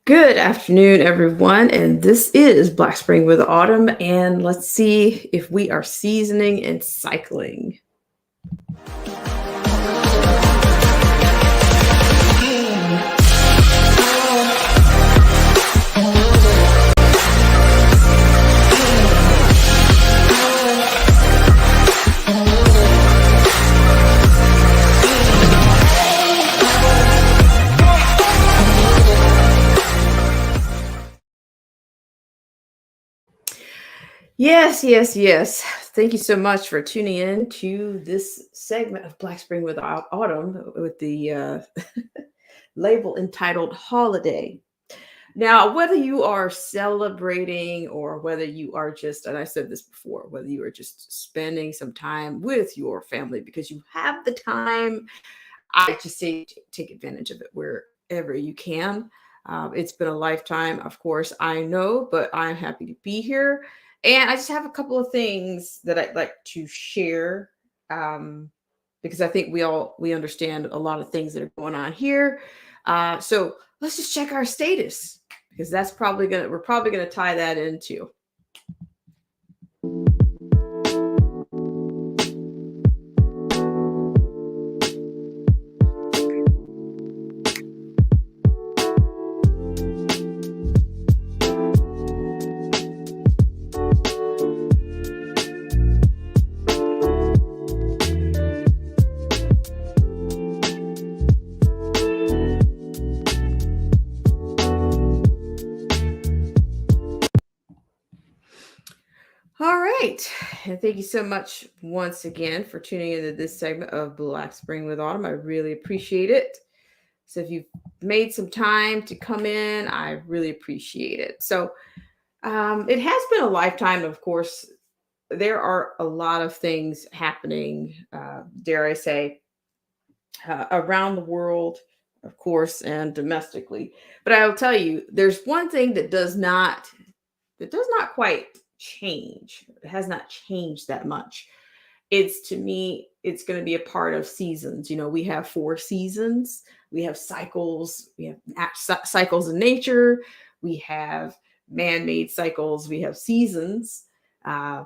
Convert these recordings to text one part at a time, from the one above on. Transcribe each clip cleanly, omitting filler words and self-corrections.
Good afternoon, everyone, and this is Black Spring with Autumn, and let's see if we are seasoning and cycling. Yes, yes, yes. Thank you so much for tuning in to this segment of Black Spring with Autumn with the label entitled Holiday. Now, whether you are celebrating or whether you are just, and I said this before, whether you are just spending some time with your family because you have the time, I just say take advantage of it wherever you can. It's been a lifetime, of course, I know, but I'm happy to be here. And I just have a couple of things that I'd like to share um, because I think we understand a lot of things that are going on here. So let's just check our status because that's probably gonna we're probably gonna tie that into. All right. And thank you so much once again for tuning into this segment of Black Spring with Autumn. I really appreciate it. So if you've made some time to come in, I really appreciate it. So it has been a lifetime, of course. There are a lot of things happening, dare I say, around the world, of course, and domestically. But I will tell you, there's one thing that does not quite change. It has not changed that much. It's to me, it's going to be a part of seasons. We have four seasons. We have cycles. We have cycles in nature. We have man-made cycles. We have seasons. Uh,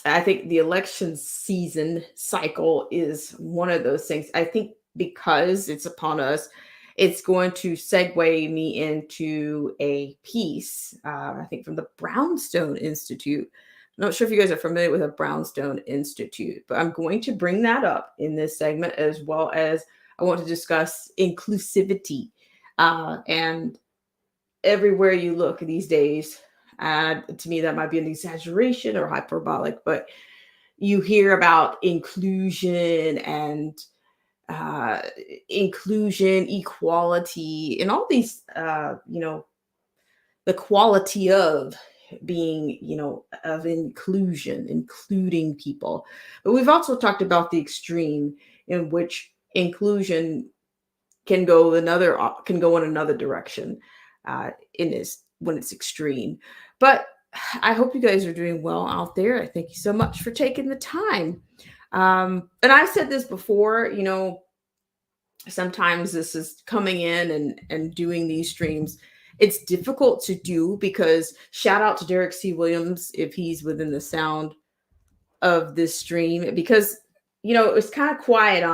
I think the election season cycle is one of those things. I think because it's upon us, it's going to segue me into a piece, I think from the Brownstone Institute. I'm not sure if you guys are familiar with the Brownstone Institute, but I'm going to bring that up in this segment as well as I want to discuss inclusivity. And everywhere you look these days, to me, that might be an exaggeration or hyperbolic, but you hear about inclusion and uh, inclusion, equality, and all these, the quality of being, of inclusion, including people. But we've also talked about the extreme in which inclusion can go in another direction in this when it's extreme. But I hope you guys are doing well out there. I thank you so much for taking the time. And I've said this before, sometimes this is coming in and doing these streams. It's difficult to do because shout out to Derek C. Williams if he's within the sound of this stream because it's kind of quiet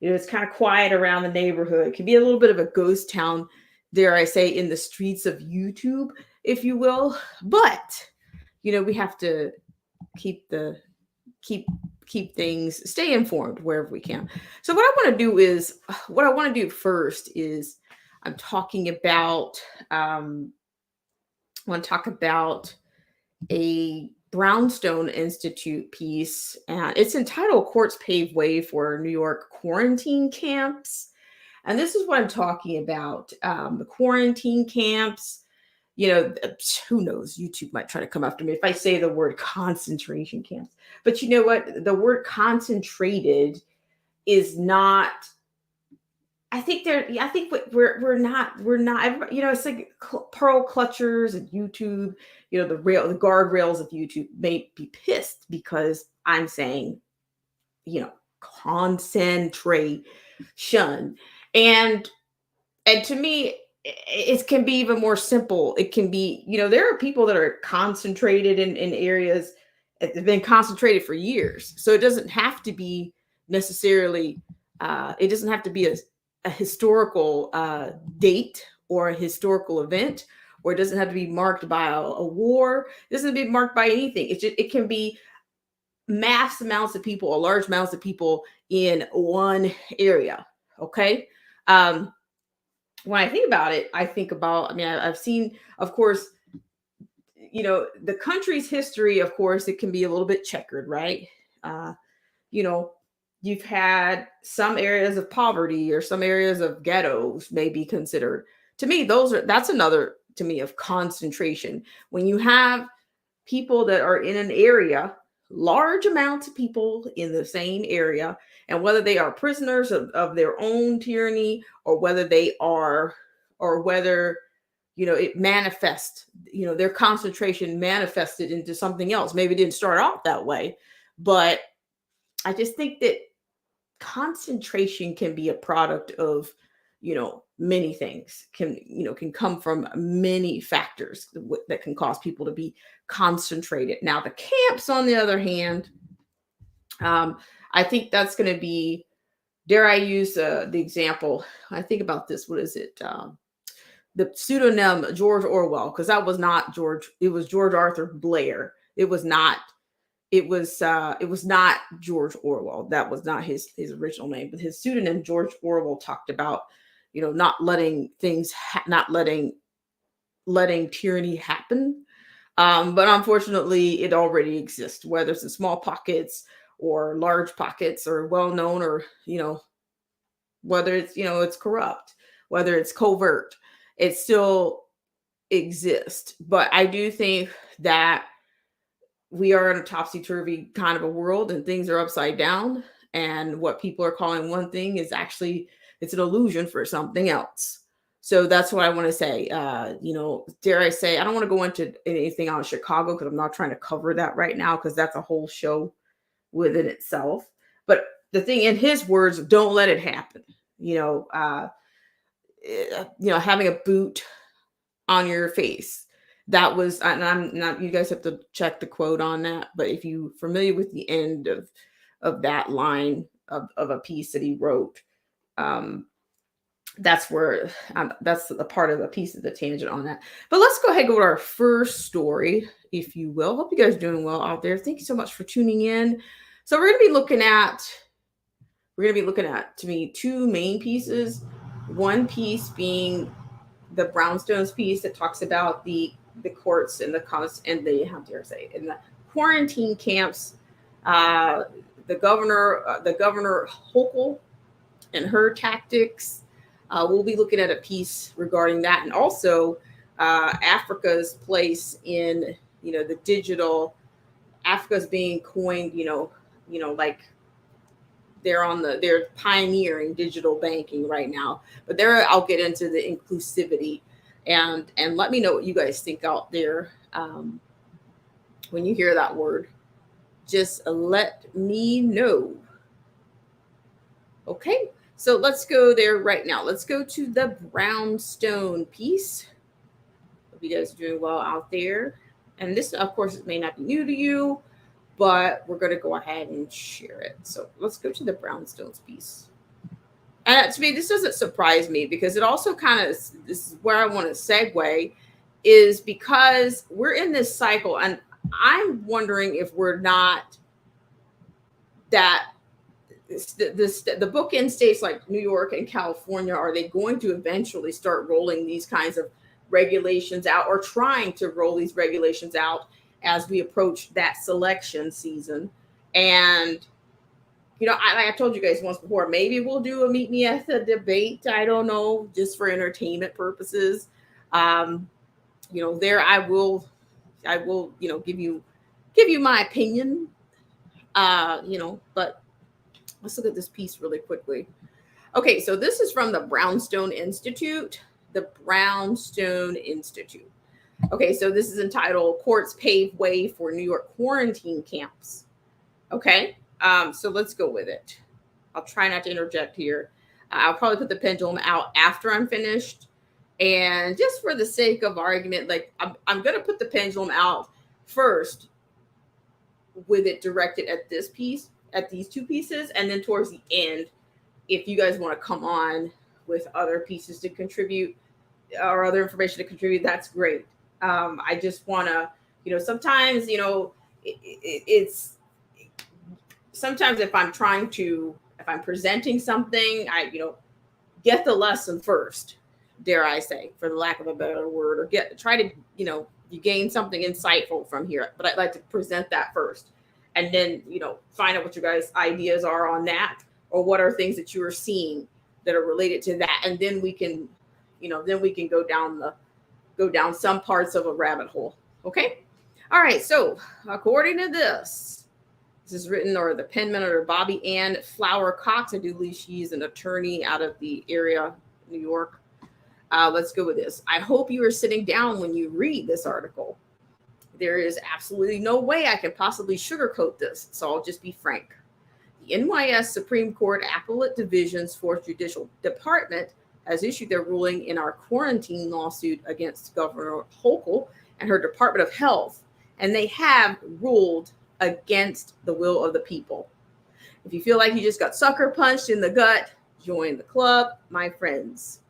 it's kind of quiet around the neighborhood. It can be a little bit of a ghost town, dare I say, in the streets of YouTube, if you will. But we have to keep the keep keep things stay informed wherever we can. So what I want to do first is I'm talking about I want to talk about a Brownstone Institute piece, and it's entitled Courts Pave Way for New York Quarantine Camps. And this is what I'm talking about, the quarantine camps. Who knows? YouTube might try to come after me if I say the word concentration camps. But you know what? The word concentrated is not. I think they're. Yeah, I think we're not. We're not. It's like pearl clutchers at YouTube. The guardrails of YouTube may be pissed because I'm saying, concentration, and to me, it can be even more simple. It can be, there are people that are concentrated in areas that have been concentrated for years. So it doesn't have to be necessarily, it doesn't have to be a historical date or a historical event, or it doesn't have to be marked by a war. It doesn't have to be marked by anything. It can be mass amounts of people or large amounts of people in one area. Okay. When I think about it, I've seen, of course, the country's history, of course, it can be a little bit checkered, right? Uh, you know, you've had some areas of poverty or some areas of ghettos may be considered. To me, that's another to me of concentration. When you have people that are in an area, large amounts of people in the same area, and whether they are prisoners of their own tyranny, or whether they are, or whether, it manifests, their concentration manifested into something else. Maybe it didn't start out that way, but I just think that concentration can be a product of, many things, can come from many factors that can cause people to be concentrated. Now the camps, on the other hand, I think that's going to be, dare I use the example, I think about this, what is it, the pseudonym George Orwell, because that was not George, it was George Arthur Blair. It was not George Orwell. That was not his original name, but his pseudonym George Orwell talked about, not letting things, not letting tyranny happen. But unfortunately, it already exists, whether it's in small pockets or large pockets, or well known, or whether it's it's corrupt, whether it's covert, it still exists. But I do think that we are in a topsy-turvy kind of a world, and things are upside down, and what people are calling one thing is actually, it's an illusion for something else. So that's what I want to say. Dare I say, I don't want to go into anything on Chicago, because I'm not trying to cover that right now, because that's a whole show within itself. But the thing, in his words, don't let it happen. Having a boot on your face. That was, and I'm not, you guys have to check the quote on that, but if you're familiar with the end of that line of a piece that he wrote, that's where, that's a part of a piece of the tangent on that. But let's go ahead and go to our first story, if you will. Hope you guys are doing well out there. Thank you so much for tuning in. So we're going to be looking at, to me, two main pieces. One piece being the Brownstones piece that talks about the courts and how dare I say, in the quarantine camps, the governor Hochul and her tactics. We'll be looking at a piece regarding that, and also Africa's place in the digital. Africa's being coined, like they're pioneering digital banking right now. But there, I'll get into the inclusivity, and let me know what you guys think out there when you hear that word. Just let me know. Okay, so let's go there right now. Let's go to the Brownstone piece. Hope you guys are doing well out there. And this, of course, it may not be new to you, but we're going to go ahead and share it. So let's go to the Brownstones piece. And to me, this doesn't surprise me, because it also kind of, this is where I want to segue, is because we're in this cycle, and I'm wondering if we're not, that the bookend states like New York and California, are they going to eventually start rolling these kinds of regulations out, or trying to roll these regulations out as we approach that selection season? And I told you guys once before, maybe we'll do a meet me at the debate. I don't know, just for entertainment purposes. There I will, give you my opinion. But let's look at this piece really quickly. Okay, so this is from the Brownstone Institute. The Brownstone Institute. Okay, so this is entitled "Courts Pave Way for New York Quarantine Camps." Okay, so let's go with it. I'll try not to interject here. I'll probably put the pendulum out after I'm finished, And just for the sake of argument, like I'm going to put the pendulum out first with it directed at this piece, at these two pieces, and then towards the end, if you guys want to come on with other pieces to contribute or other information to contribute, that's great. I just want to, sometimes, it's sometimes if I'm presenting something, I, get the lesson first, dare I say, for the lack of a better word, or try to, you gain something insightful from here. But I'd like to present that first and then, find out what your guys' ideas are on that, or what are things that you are seeing that are related to that. And then we can, go down some parts of a rabbit hole. Okay. All right. So according to this is written, or the pen minute, or Bobby Ann Flower Cox. I do believe she's an attorney out of the area, New York. Let's go with this. I hope you are sitting down when you read this article. There is absolutely no way I can possibly sugarcoat this, so I'll just be frank. The NYS Supreme Court Appellate Division's 4th Judicial Department has issued their ruling in our quarantine lawsuit against Governor Hochul and her Department of Health, and they have ruled against the will of the people. If you feel like you just got sucker punched in the gut, join the club, my friends.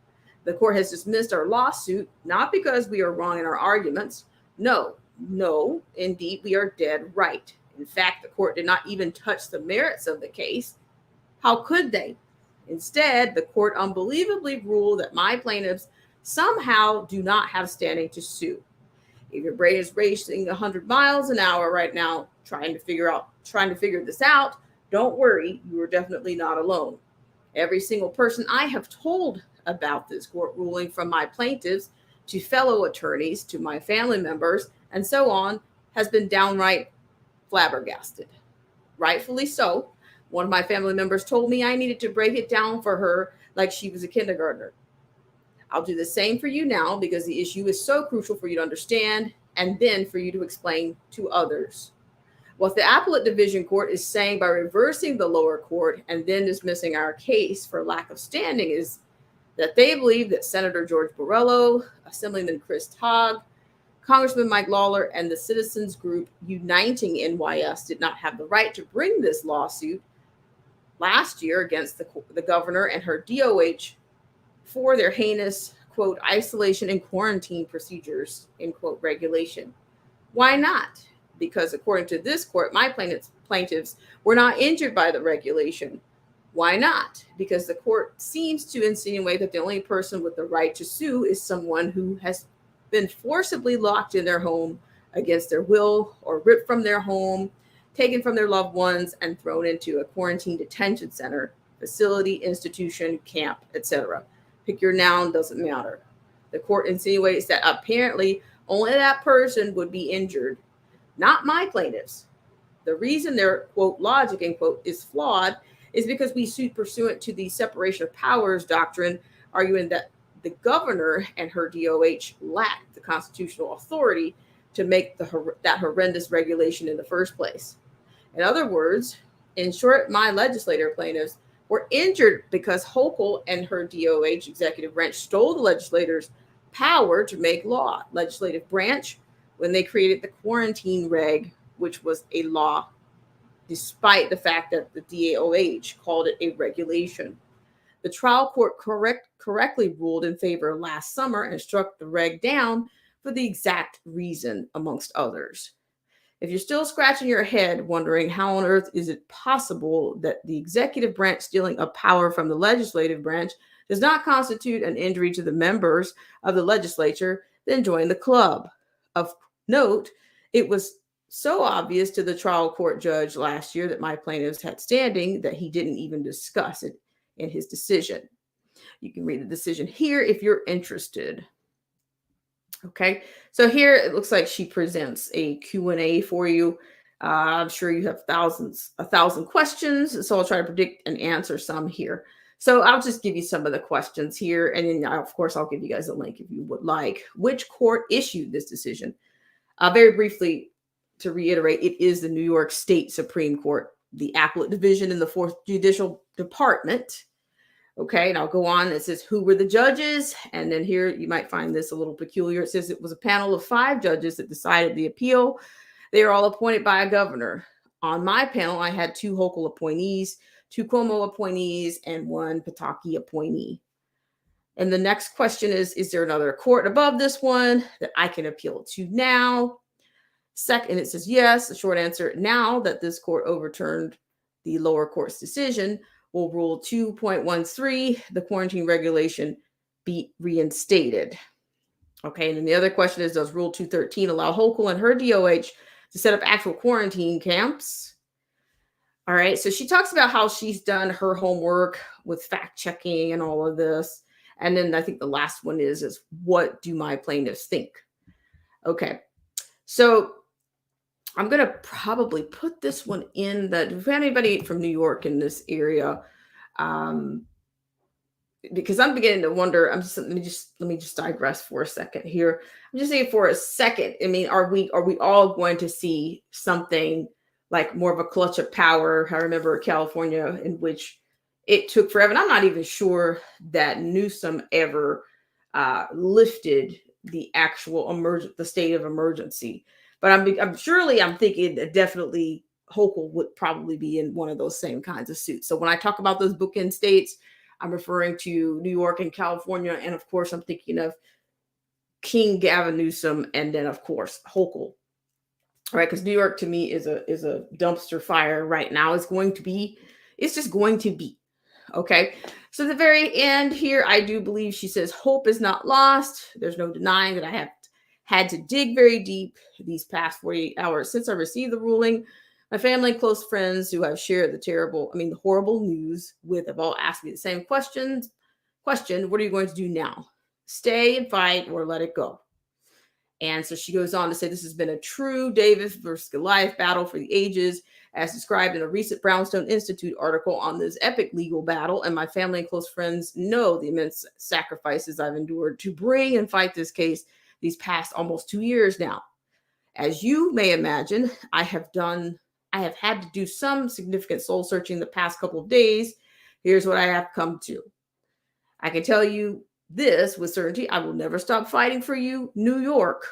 The court has dismissed our lawsuit, not because we are wrong in our arguments. No, indeed, we are dead right. In fact, the court did not even touch the merits of the case. How could they? Instead, the court unbelievably ruled that my plaintiffs somehow do not have standing to sue. If your brain is racing 100 miles an hour right now, trying to figure this out, don't worry, you are definitely not alone. Every single person I have told about this court ruling, from my plaintiffs to fellow attorneys to my family members and so on, has been downright flabbergasted. Rightfully so. One of my family members told me I needed to break it down for her like she was a kindergartner. I'll do the same for you now, because the issue is so crucial for you to understand and then for you to explain to others. What the Appellate Division Court is saying by reversing the lower court and then dismissing our case for lack of standing is that they believe that Senator George Borrello, Assemblyman Chris Togg, Congressman Mike Lawler, and the citizens group Uniting NYS did not have the right to bring this lawsuit last year against the governor and her DOH for their heinous, quote, isolation and quarantine procedures, end quote, regulation. Why not? Because according to this court, my plaintiffs were not injured by the regulation. Why not? Because the court seems to insinuate that the only person with the right to sue is someone who has been forcibly locked in their home against their will, or ripped from their home, taken from their loved ones, and thrown into a quarantine detention center, facility, institution, camp, etc. Pick your noun, doesn't matter. The court insinuates that apparently only that person would be injured, not my plaintiffs. The reason their, quote, logic, end quote, is flawed is because we sued pursuant to the separation of powers doctrine, arguing that the governor and her DOH lacked the constitutional authority to make that horrendous regulation in the first place. In other words, in short, my legislator plaintiffs were injured because Hochul and her DOH executive branch stole the legislator's power to make law. Legislative branch, when they created the quarantine reg, which was a law, despite the fact that the DOH called it a regulation. The trial court correctly ruled in favor last summer and struck the reg down for the exact reason, amongst others. If you're still scratching your head wondering how on earth is it possible that the executive branch stealing a power from the legislative branch does not constitute an injury to the members of the legislature, then join the club. Of note, it was so obvious to the trial court judge last year that my plaintiffs had standing that he didn't even discuss it in his decision. You can read the decision here if you're interested. Okay, so here it looks like she presents a Q&A for you. I'm sure you have 1,000 questions, so I'll try to predict and answer some here. So I'll just give you some of the questions here, and then of course I'll give you guys a link if you would like. Which court issued this decision? Very briefly, to reiterate, it is the New York State Supreme Court, the Appellate Division in the 4th Judicial Department. Okay, and I'll go on. It says, who were the judges? And then here you might find this a little peculiar. It says it was a panel of 5 judges that decided the appeal. They are all appointed by a governor. On my panel, I had 2 Hochul appointees, 2 Cuomo appointees, and 1 Pataki appointee. And the next question is there another court above this one that I can appeal to now? Second, it says yes. The short answer, now that this court overturned the lower court's decision, will Rule 2.13, the quarantine regulation, be reinstated? Okay, and then the other question is, does Rule 213 allow Hochul and her DOH to set up actual quarantine camps? All right, so she talks about how she's done her homework with fact checking and all of this. And then I think the last one is what do my plaintiffs think? Okay, so I'm going to probably put this one in that if anybody from New York in this area, because I'm beginning to wonder, let me just digress for a second here. I'm just saying for a second, I mean, are we all going to see something like more of a clutch of power? I remember California, in which it took forever. And I'm not even sure that Newsom ever lifted the actual the state of emergency. But I'm thinking that definitely Hochul would probably be in one of those same kinds of suits. So when I talk about those bookend states, I'm referring to New York and California. And of course, I'm thinking of King Gavin Newsom and then, of course, Hochul. All right, because New York to me is a dumpster fire right now. It's just going to be. Okay, so at the very end here, I do believe she says hope is not lost. There's no denying that I have had to dig very deep these past 48 hours since I received the ruling. My family and close friends who I've shared the horrible news with have all asked me the same question, what are you going to do now? Stay and fight or let it go? And so she goes on to say this has been a true David versus Goliath battle for the ages, as described in a recent Brownstone Institute article on this epic legal battle. And my family and close friends know the immense sacrifices I've endured to bring and fight this case these past almost 2 years now. As you may imagine, I have had to do some significant soul searching the past couple of days. Here's what I have come to. I can tell you this with certainty: I will never stop fighting for you, New York.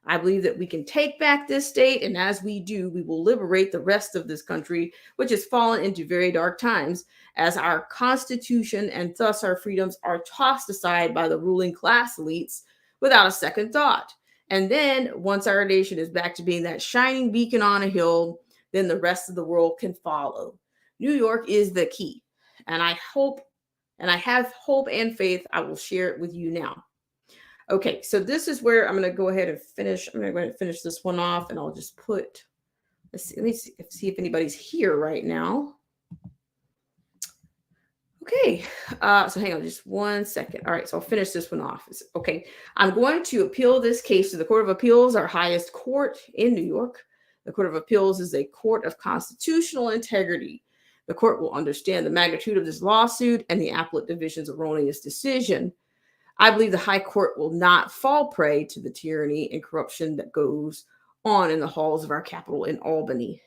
I believe that we can take back this state, and as we do, we will liberate the rest of this country, which has fallen into very dark times, as our Constitution and thus our freedoms are tossed aside by the ruling class elites without a second thought. And then once our nation is back to being that shining beacon on a hill, then the rest of the world can follow. New York is the key. And I have hope and faith. I will share it with you now. Okay, so this is where I'm going to go ahead and finish. I'm going to finish this one off, and I'll just put, let me see if anybody's here right now. Okay, so hang on just 1 second. All right, so I'll finish this one off. Okay, I'm going to appeal this case to the Court of Appeals, our highest court in New York. The Court of Appeals is a court of constitutional integrity. The court will understand the magnitude of this lawsuit and the appellate division's erroneous decision. I believe the High Court will not fall prey to the tyranny and corruption that goes on in the halls of our capital in Albany.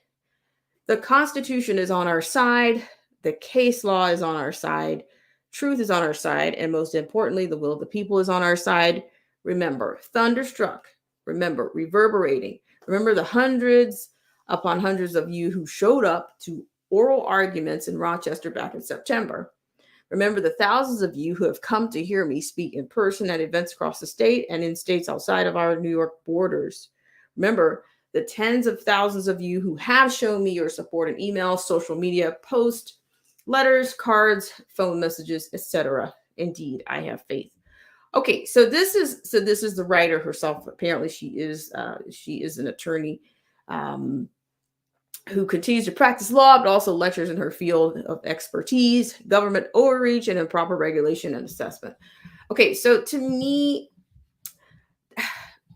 The Constitution is on our side. The case law is on our side. Truth is on our side. And most importantly, the will of the people is on our side. Remember, thunderstruck. Remember, reverberating. Remember the hundreds upon hundreds of you who showed up to oral arguments in Rochester back in September. Remember the thousands of you who have come to hear me speak in person at events across the state and in states outside of our New York borders. Remember the tens of thousands of you who have shown me your support in emails, social media, posts, letters, cards, phone messages, etc. Indeed, I have faith. Okay, so this is the writer herself. Apparently, she is an attorney who continues to practice law, but also lectures in her field of expertise, government overreach, and improper regulation and assessment. Okay, so to me,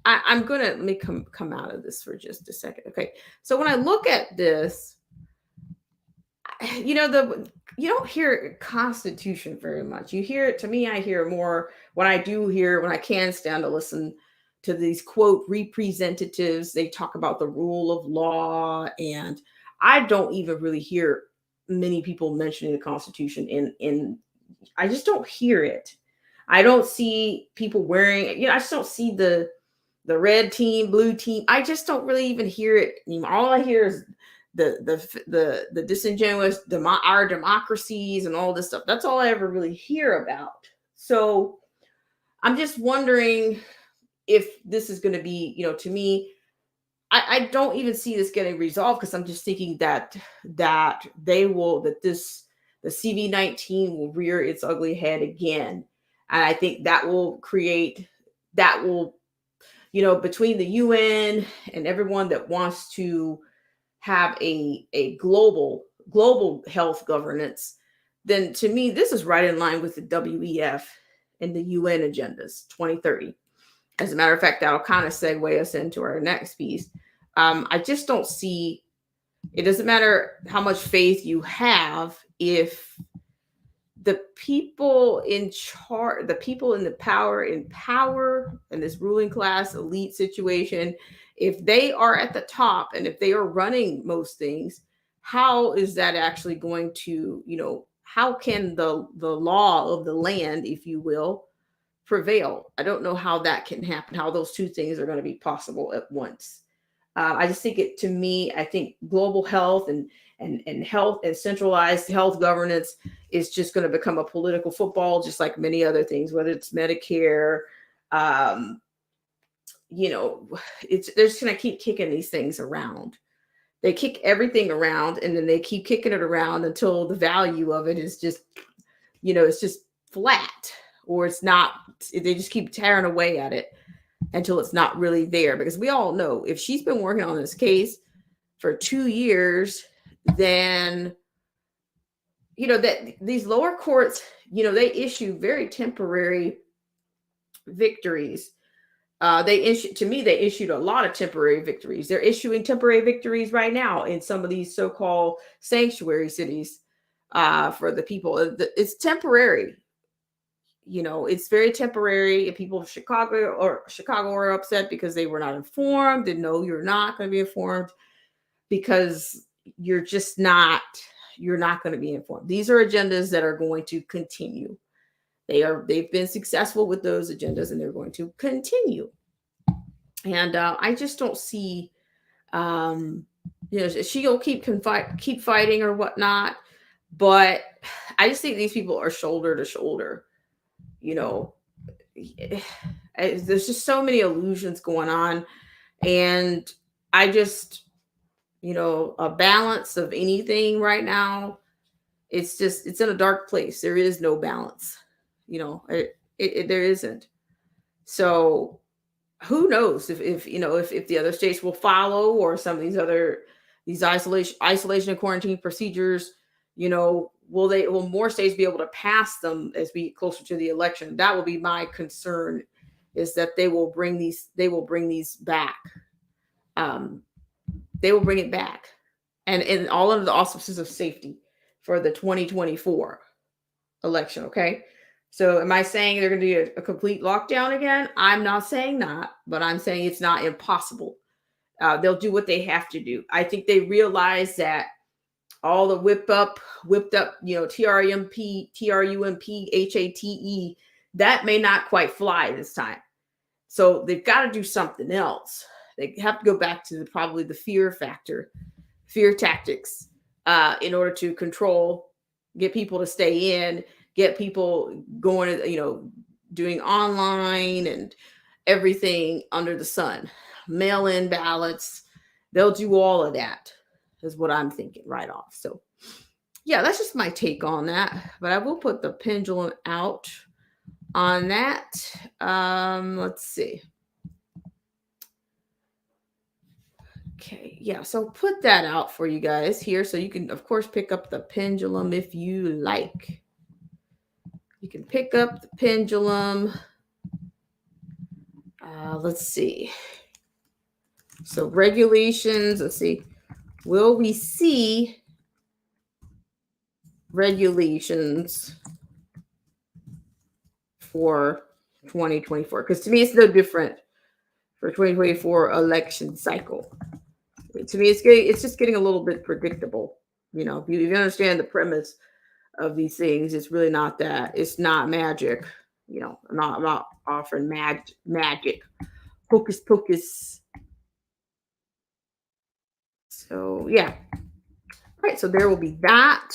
I'm gonna let me come out of this for just a second. Okay, so when I look at this, you don't hear Constitution very much. You hear it, to me, I hear more when I can stand to listen to these quote representatives. They talk about the rule of law, and I don't even really hear many people mentioning the Constitution in I just don't hear it. I don't see people wearing, I just don't see the red team, blue team. I just don't really even hear it anymore. All I hear is the disingenuous our democracies and all this stuff. That's all I ever really hear about. So I'm just wondering if this is going to be, to me, I don't even see this getting resolved, because I'm just thinking that the CV-19 will rear its ugly head again. And I think that will between the UN and everyone that wants to have a global health governance, then to me, this is right in line with the WEF and the UN agendas 2030. As a matter of fact, that'll kind of segue us into our next piece. I just don't see, it doesn't matter how much faith you have, if the people in charge, the people in power, in this ruling class elite situation, if they are at the top and if they are running most things, how is that actually going to, how can the law of the land, if you will, prevail? I don't know how that can happen, how those two things are going to be possible at once. I just think I think global health and health and centralized health governance is just going to become a political football, just like many other things, whether it's Medicare. They're just going to keep kicking these things around. They kick everything around, and then they keep kicking it around until the value of it is just, it's just flat, or it's not. They just keep tearing away at it until it's not really there. Because we all know, if she's been working on this case for 2 years, then that these lower courts, they issue very temporary victories. They issued a lot of temporary victories. They're issuing temporary victories right now in some of these so-called sanctuary cities for the people. It's temporary. It's very temporary. People of Chicago are upset because they were not informed. And no, you're not going to be informed, because you're not going to be informed. These are agendas that are going to continue. They've been successful with those agendas, and they're going to continue. And I just don't see, she'll keep fighting or whatnot. But I just think these people are shoulder to shoulder. There's just so many illusions going on, and I just, a balance of anything right now, it's in a dark place. There is no balance, there isn't. So who knows if the other states will follow, or some of these isolation and quarantine procedures, will more states be able to pass them as we get closer to the election? That will be my concern, is that they will bring these back. They will bring it back, and in all of the auspices of safety for the 2024 election. Okay. So am I saying they're going to do a complete lockdown again? I'm not saying that, but I'm saying it's not impossible. They'll do what they have to do. I think they realize that all the whipped up, TRUMP, HATE, that may not quite fly this time. So they've got to do something else. They have to go back to probably the fear factor, fear tactics, in order to get people to stay in, get people going, doing online and everything under the sun, mail-in ballots. They'll do all of that, is what I'm thinking right off. So yeah, that's just my take on that. But I will put the pendulum out on that. Let's see. Okay, yeah, so put that out for you guys here. So you can, of course, pick up the pendulum if you like. You can pick up the pendulum. Let's see. So regulations, let's see. Will we see regulations for 2024? Because to me, it's no different for 2024 election cycle. To me, it's just getting a little bit predictable. If you understand the premise of these things. It's really not that. It's not magic. I'm not offering magic, hocus pocus. So yeah. All right. So there will be that.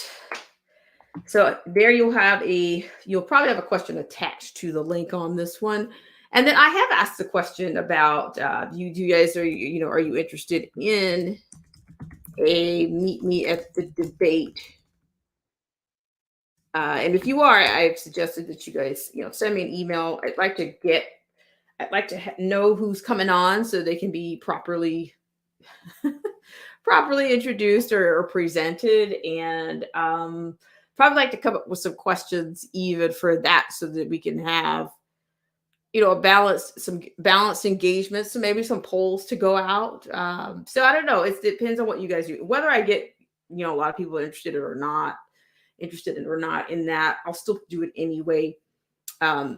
So there you'll probably have a question attached to the link on this one. And then I have asked a question about you guys are you interested in a meet me at the debate? And if you are, I've suggested that you guys send me an email. I'd like to know who's coming on so they can be properly introduced or presented, and probably like to come up with some questions even for that so that we can have some balanced engagement, so maybe some polls to go out. So I don't know, it depends on what you guys do, whether I get a lot of people interested in or not in that. I'll still do it anyway,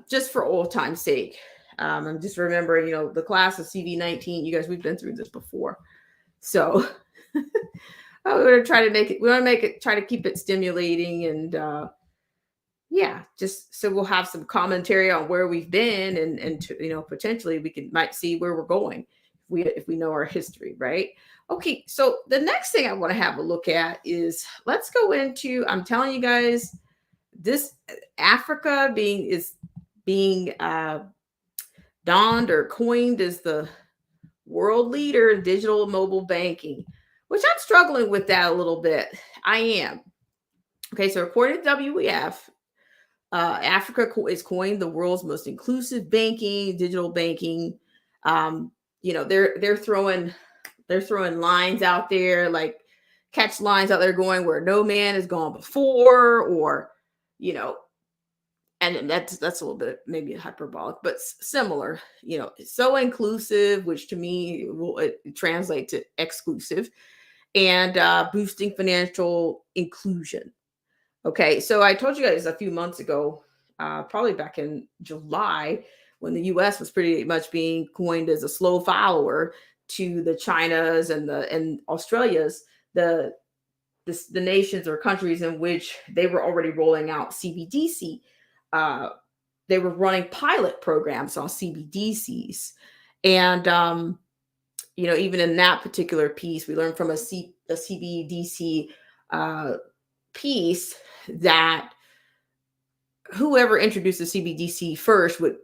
just for old time's sake. I'm just remembering the class of CV19. You guys, we've been through this before, so we're going to try to make it, we want to make it, try to keep it stimulating, and yeah, just so we'll have some commentary on where we've been, and potentially might see where we're going if we know our history, right? Okay, so the next thing I want to have a look at is, let's go into, I'm telling you guys, this Africa being donned or coined as the world leader in digital mobile banking, which I'm struggling with that a little bit. I am. Okay, so according to WEF, Africa is coined the world's most inclusive digital banking. They're throwing lines out there, like catch lines out there going where no man has gone before, or and that's a little bit maybe hyperbolic, but similar. It's so inclusive, which to me it translate to exclusive, and boosting financial inclusion. Okay, so I told you guys a few months ago, probably back in July, when the U.S. was pretty much being coined as a slow follower to the Chinas and Australias, the nations or countries in which they were already rolling out CBDC. They were running pilot programs on CBDCs, and even in that particular piece, we learned from a CBDC piece that whoever introduced the CBDC first would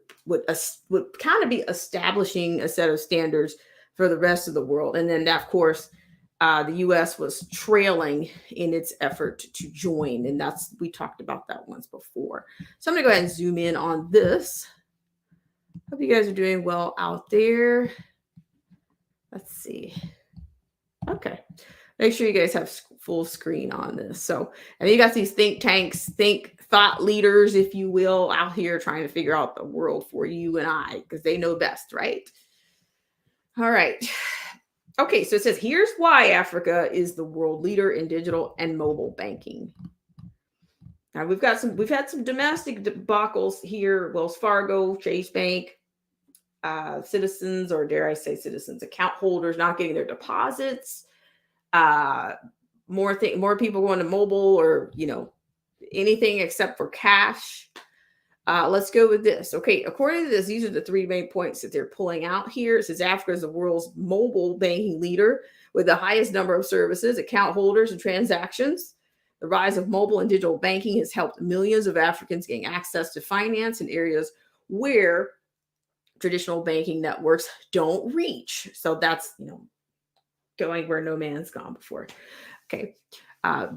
kind of be establishing a set of standards for the rest of the world, and then of course the U.S. was trailing in its effort to join, and we talked about that once before. So I'm gonna go ahead and zoom in on this. Hope you guys are doing well out there. Let's see. Okay. Make sure you guys have full screen on this. So, and you got these think tanks, thought leaders, if you will, out here trying to figure out the world for you and I, because they know best, right? All right. Okay, so it says, here's why Africa is the world leader in digital and mobile banking. Now we've had some domestic debacles here. Wells Fargo, Chase Bank, citizens, or dare I say citizens, account holders not getting their deposits. More people going to mobile, or anything except for cash. Let's go with this. Okay, according to this, these are the three main points that they're pulling out here. It says Africa is the world's mobile banking leader with the highest number of services, account holders, and transactions. The rise of mobile and digital banking has helped millions of Africans gain access to finance in areas where traditional banking networks don't reach. So that's, going where no man's gone before. Okay.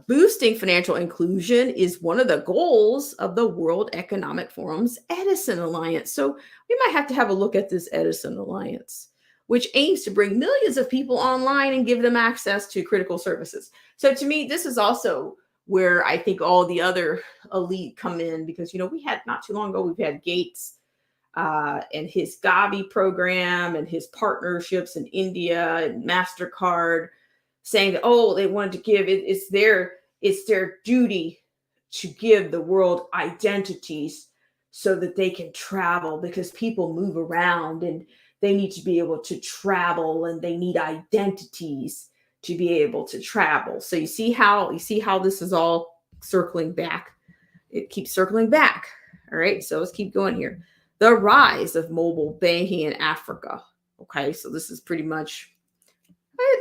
Boosting financial inclusion is one of the goals of the World Economic Forum's Edison Alliance. So we might have to have a look at this Edison Alliance, which aims to bring millions of people online and give them access to critical services. So to me, this is also where I think all the other elite come in, because, we had not too long ago, we've had Gates and his Gavi program and his partnerships in India and MasterCard, saying that, they wanted to give it's their duty to give the world identities so that they can travel, because people move around and they need to be able to travel, and they need identities to be able to travel. So you see how this is all circling back it keeps circling back. All right, so let's keep going here. The rise of mobile banking in Africa. Okay, so this is pretty much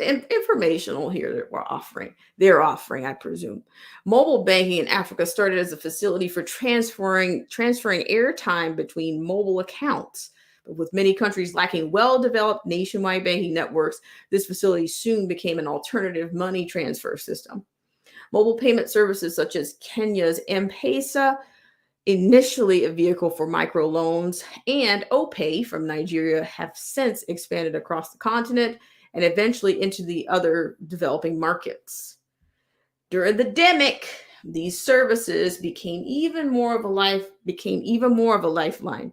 informational here that we're offering. They're offering, I presume. Mobile banking in Africa started as a facility for transferring airtime between mobile accounts. But with many countries lacking well-developed nationwide banking networks, this facility soon became an alternative money transfer system. Mobile payment services such as Kenya's M-Pesa, initially a vehicle for microloans, and OPay from Nigeria have since expanded across the continent and eventually into the other developing markets. During the demic, these services became even more of a lifeline.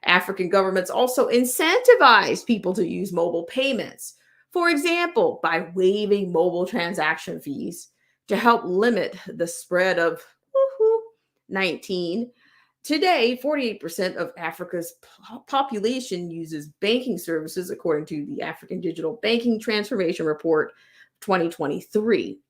African governments also incentivized people to use mobile payments, for example, by waiving mobile transaction fees to help limit the spread of 19. Today, 48% of Africa's population uses banking services, according to the African Digital Banking Transformation Report 2023.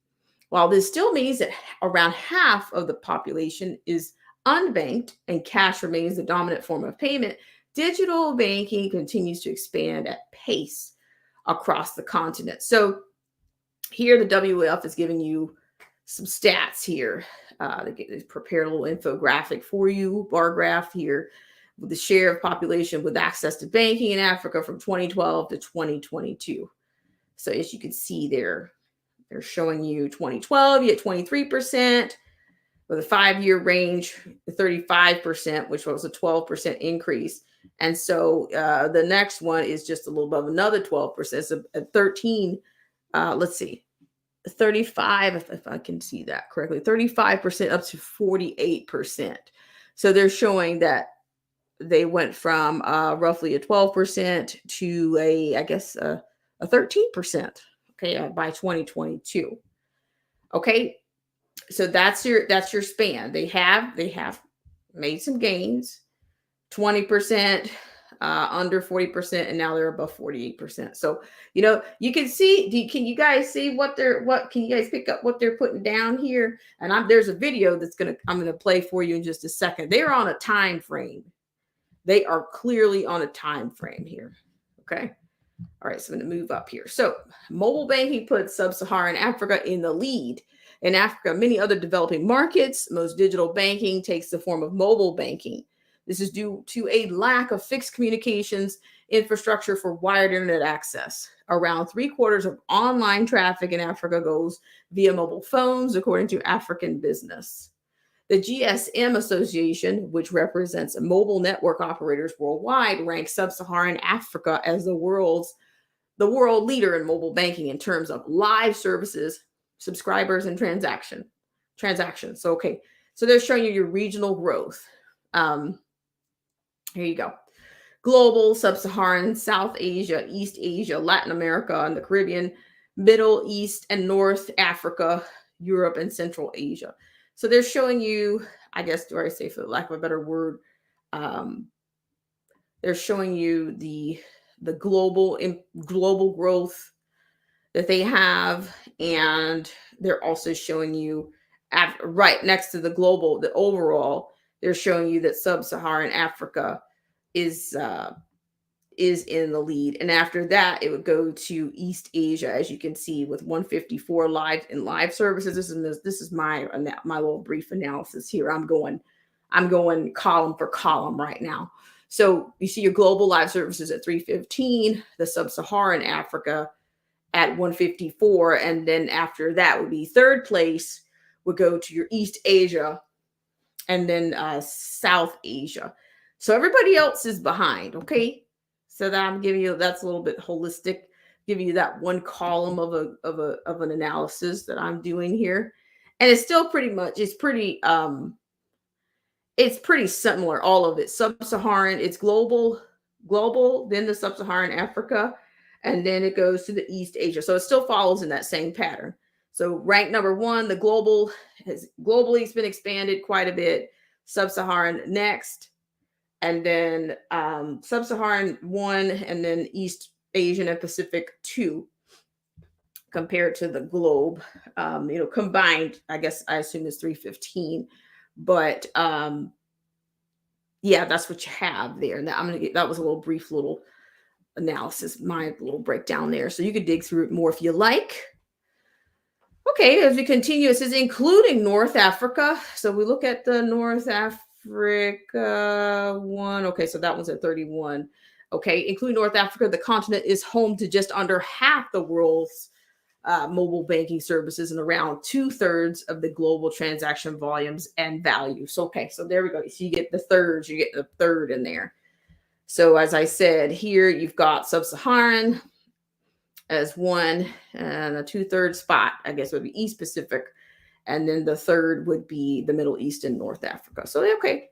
While this still means that around half of the population is unbanked and cash remains the dominant form of payment, digital banking continues to expand at pace across the continent. So here the WEF is giving you some stats here. They prepared a little infographic for you, bar graph here, with the share of population with access to banking in Africa from 2012 to 2022. So as you can see there, they're showing you 2012, you had 23%, with a 5-year range, 35%, which was a 12% increase. And so the next one is just a little above another 12%. So at 13, let's see, 35, if I can see that correctly, 35% up to 48%. So they're showing that they went from roughly a 12% to a 13%, okay, by 2022. Okay, so that's your span. They have made some gains, 20%, under 40%, and now they're above 48%. So you can see. Can you guys see what can you guys pick up what they're putting down here? And there's a video I'm gonna play for you in just a second. They're on a time frame. They are clearly on a time frame here. Okay. All right, so I'm going to move up here. So mobile banking puts sub-Saharan Africa in the lead. In Africa, many other developing markets, most digital banking takes the form of mobile banking. This is due to a lack of fixed communications infrastructure for wired internet access. Around 3/4 of online traffic in Africa goes via mobile phones, according to African Business. The GSM Association, which represents mobile network operators worldwide, ranks sub-Saharan Africa as the world leader in mobile banking in terms of live services, subscribers, and transactions. So, okay, so they're showing you your regional growth. Here you go. Global, sub-Saharan, South Asia, East Asia, Latin America, and the Caribbean, Middle East and North Africa, Europe, and Central Asia. So they're showing you, I guess, do I say for lack of a better word, they're showing you the global growth that they have, and they're also showing you right next to the overall, they're showing you that sub-Saharan Africa is in the lead, and after that it would go to East Asia, as you can see, with 154 live services. This is my little brief analysis here. I'm going column for column right now. So you see your global live services at 315, the sub-Saharan Africa at 154, and then after that would be third place would go to your East Asia, and then South Asia. So everybody else is behind. Okay. So that I'm giving you, that's a little bit holistic, giving you that one column of an analysis that I'm doing here. And it's still it's pretty similar, all of it. Sub-Saharan, it's global, then the sub-Saharan Africa, and then it goes to the East Asia. So it still follows in that same pattern. So rank number 1, the global has globally been expanded quite a bit. Sub-Saharan next, and then sub-Saharan 1, and then East Asian and Pacific 2, compared to the globe. Combined, I guess I assume is 315 But yeah, that's what you have there. And that was a little brief little analysis, my little breakdown there. So you could dig through it more if you like. Okay, as we continue, it says including North Africa. So we look at the North Africa one. Okay, so that one's at 31. Okay, including North Africa, the continent is home to just under half the world's mobile banking services and around 2/3 of the global transaction volumes and value. So, okay, so there we go. So you get the thirds, you get the third in there. So as I said, here you've got sub-Saharan as one, and a 2/3 spot, I guess, would be East Pacific. And then the third would be the Middle East and North Africa. So, okay.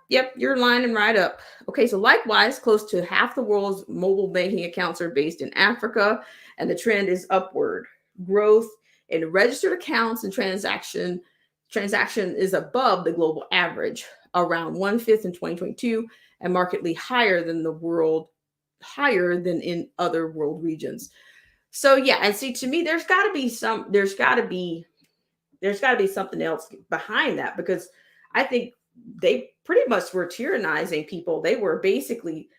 Yep, you're lining right up. Okay, so likewise, close to half the world's mobile banking accounts are based in Africa, and the trend is upward. Growth in registered accounts and transaction is above the global average, around 1/5 in 2022, and markedly higher than in other world regions. So yeah, and see, to me, there's got to be something else behind that, because I think they pretty much were tyrannizing people. They were basically,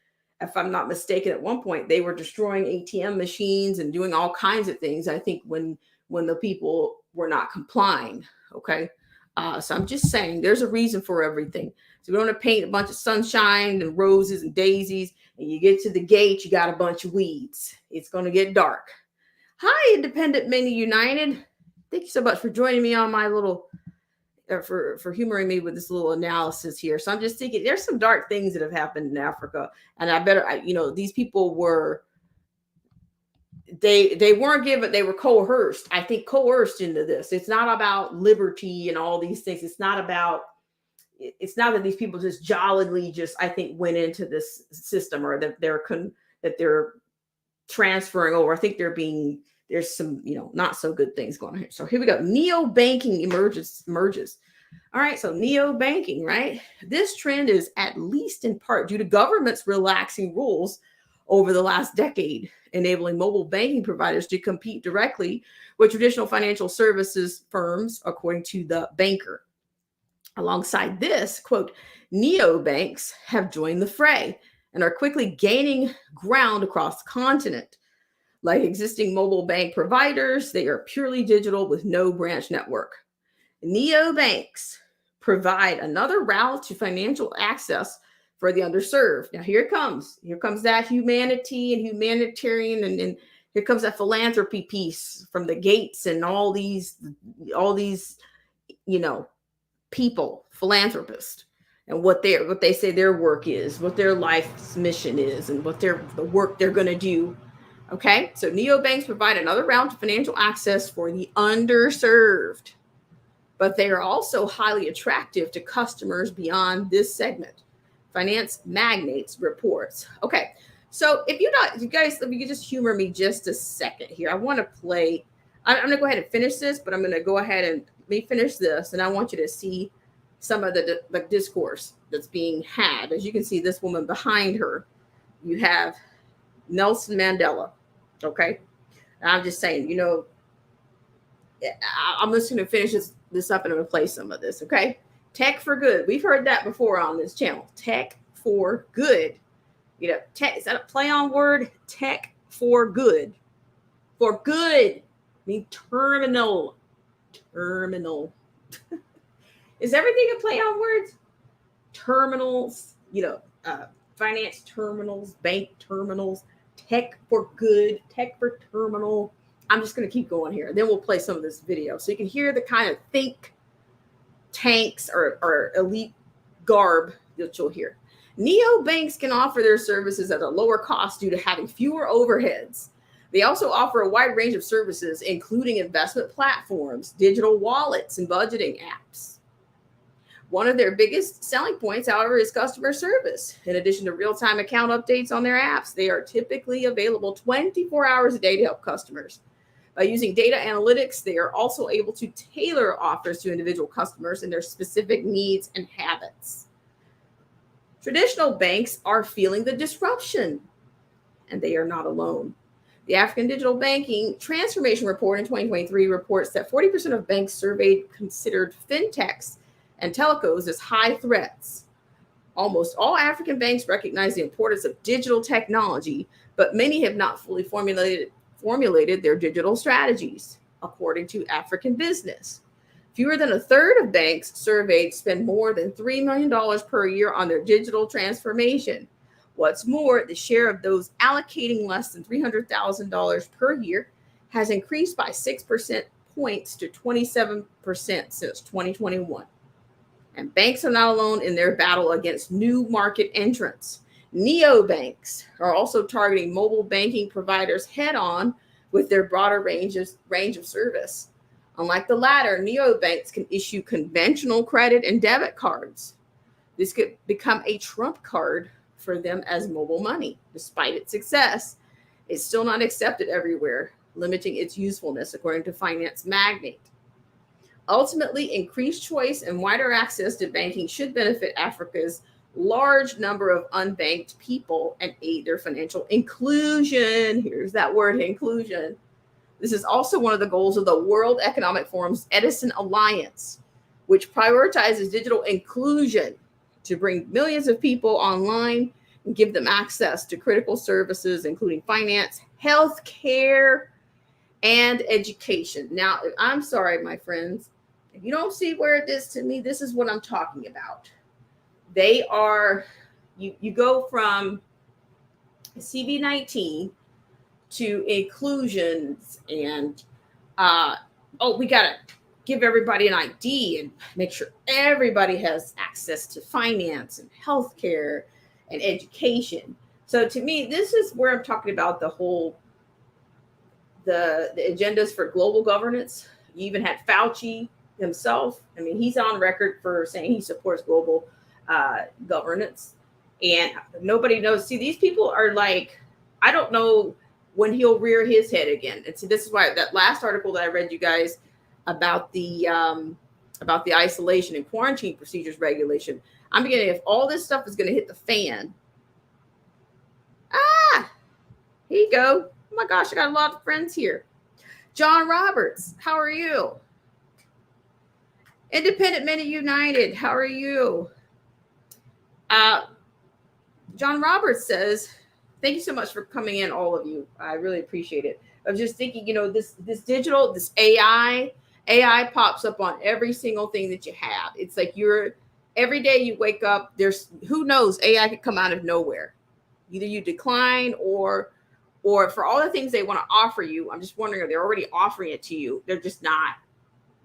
if I'm not mistaken, at one point they were destroying ATM machines and doing all kinds of things, I think, when the people were not complying. Okay. So I'm just saying there's a reason for everything. So we don't want to paint a bunch of sunshine and roses and daisies, and you get to the gate, you got a bunch of weeds. It's going to get dark. Hi, Independent Many United. Thank you so much for joining me on my little, for humoring me with this little analysis here. So I'm just thinking there's some dark things that have happened in Africa, and these people were, they weren't given, they were coerced. I think coerced into this. It's not about liberty and all these things. It's not that these people just jollily I think went into this system, or that they're transferring over. I think there's some, not so good things going on here. So here we go. Neo-banking emerges. All right. So neo-banking, right? This trend is at least in part due to governments relaxing rules over the last decade, enabling mobile banking providers to compete directly with traditional financial services firms, according to The Banker. Alongside this, quote, neobanks have joined the fray and are quickly gaining ground across the continent. Like existing mobile bank providers, they are purely digital with no branch network. Neobanks provide another route to financial access for the underserved. Now here it comes. Here comes that humanity and humanitarian, and here comes that philanthropy piece from the Gates and all these, people, philanthropists, and what they say their work is, what their life's mission is, and what the work they're going to do. Okay, so neobanks provide another route to financial access for the underserved, but they are also highly attractive to customers beyond this segment. Finance Magnates reports. Okay, so if you guys, if you could just humor me just a second here. I want to play. I'm going to go ahead and finish this, but I'm going to go ahead and let me finish this, and I want you to see some of the discourse that's being had. As you can see, this woman behind her, you have Nelson Mandela. Okay, and I'm just saying, I'm just going to finish this up, and I'm going to play some of this. Okay, tech for good. We've heard that before on this channel. Tech for good. Tech, is that a play on word? Tech for good. For good. I mean terminal. Is everything a play on words? Terminals, finance terminals, bank terminals, tech for good, tech for terminal. I'm just going to keep going here. Then we'll play some of this video so you can hear the kind of think tanks or elite garb that you'll hear. Neobanks can offer their services at a lower cost due to having fewer overheads. They also offer a wide range of services, including investment platforms, digital wallets, and budgeting apps. One of their biggest selling points, however, is customer service. In addition to real-time account updates on their apps, they are typically available 24 hours a day to help customers. By using data analytics, they are also able to tailor offers to individual customers and their specific needs and habits. Traditional banks are feeling the disruption, and they are not alone. The African Digital Banking Transformation Report in 2023 reports that 40% of banks surveyed considered fintechs and telcos as high threats. Almost all African banks recognize the importance of digital technology, but many have not fully formulated their digital strategies, according to African Business. Fewer than a third of banks surveyed spend more than $3 million per year on their digital transformation. What's more, the share of those allocating less than $300,000 per year has increased by 6% points to 27% since 2021. And banks are not alone in their battle against new market entrants. Neobanks are also targeting mobile banking providers head on with their broader range of service. Unlike the latter, neobanks can issue conventional credit and debit cards. This could become a trump card for them as mobile money. Despite its success, it's still not accepted everywhere, limiting its usefulness, according to Finance Magnate. Ultimately, increased choice and wider access to banking should benefit Africa's large number of unbanked people and aid their financial inclusion. Here's that word, inclusion. This is also one of the goals of the World Economic Forum's Edison Alliance, which prioritizes digital inclusion to bring millions of people online and give them access to critical services, including finance, healthcare, and education. Now, I'm sorry, my friends, if you don't see where this, to me, this is what I'm talking about. They are, you go from CV19 to inclusions and, we got to give everybody an ID and make sure everybody has access to finance and healthcare and education. So to me, this is where I'm talking about the agendas for global governance. You even had Fauci himself. I mean, he's on record for saying he supports global governance, and nobody knows. See, these people are like, I don't know when he'll rear his head again. And so this is why that last article that I read you guys about the isolation and quarantine procedures regulation, I'm beginning, if all this stuff is going to hit the fan. Here you go. Oh my gosh, I got a lot of friends here. John Roberts, how are you? Independent Men United, how are you? John Roberts says, thank you so much for coming in, all of you. I really appreciate it. I was just thinking, this digital, this AI pops up on every single thing that you have. It's like every day you wake up, there's, who knows, AI could come out of nowhere. Either you decline or for all the things they want to offer you, I'm just wondering, are they already offering it to you? They're just not.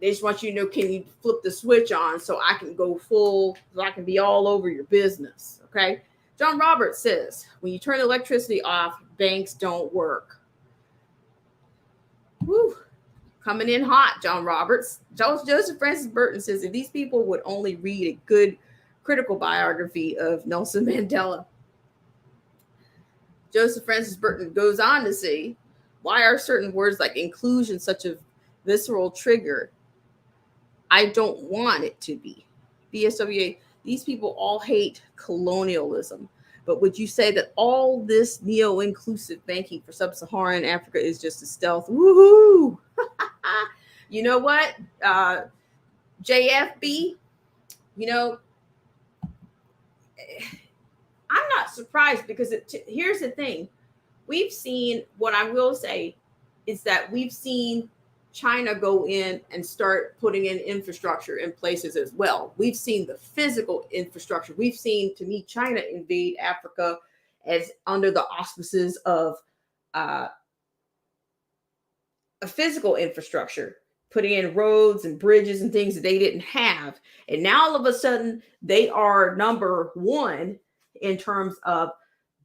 They just want you to know, can you flip the switch on so I can go full, so I can be all over your business, okay? John Roberts says, when you turn the electricity off, banks don't work. Woo. Coming in hot, John Roberts. Joseph Francis Burton says, if these people would only read a good critical biography of Nelson Mandela. Joseph Francis Burton goes on to say, why are certain words like inclusion such a visceral trigger? I don't want it to be. BSWA, these people all hate colonialism. But would you say that all this neo-inclusive banking for sub-Saharan Africa is just a stealth? Woohoo! You know what? JFB, I'm not surprised because here's the thing. We've seen, what I will say is that we've seen China go in and start putting in infrastructure in places as well. We've seen the physical infrastructure. We've seen, to me, China invade Africa as under the auspices of a physical infrastructure, putting in roads and bridges and things that they didn't have. And now all of a sudden they are number one in terms of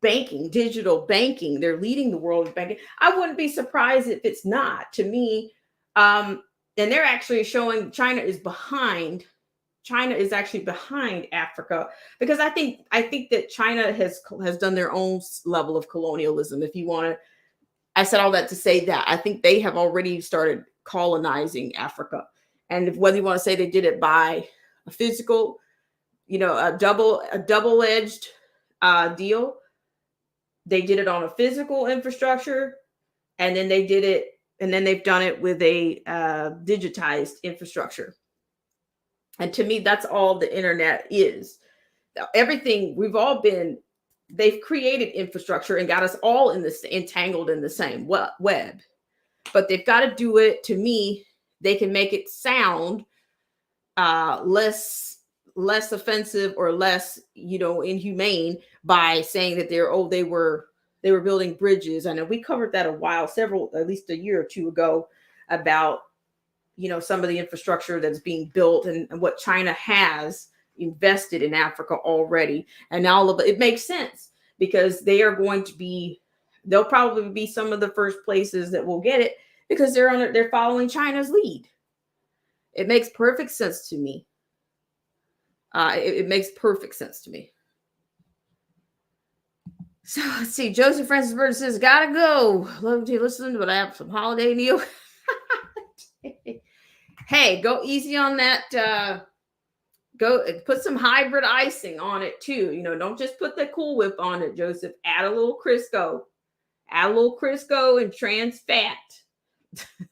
banking, digital banking. They're leading the world of banking. I wouldn't be surprised if it's not. To me, and they're actually showing China is behind. China is actually behind Africa because I think that China has done their own level of colonialism. If you want to, I said all that to say that I think they have already started colonizing Africa. And whether you want to say they did it by a physical, a double-edged deal, they did it on a physical infrastructure, and then they've done it with a digitized infrastructure. And to me, that's all the internet is. Everything they've created infrastructure and got us all in this entangled in the same web. But they've got to do it. To me, they can make it sound less offensive or less, inhumane by saying that they were building bridges. I know we covered that at least a year or two ago, about some of the infrastructure that's being built and what China has invested in Africa already. And now all of it makes sense, because they'll probably be some of the first places that will get it, because they're following China's lead. It makes perfect sense to me. It makes perfect sense to me. So let's see. Joseph Francis Burton says, "Gotta go. Love to listen, but I have some holiday meal." Hey, go easy on that. Go put some hybrid icing on it too. Don't just put the Cool Whip on it, Joseph. Add a little Crisco. Add a little Crisco and trans fat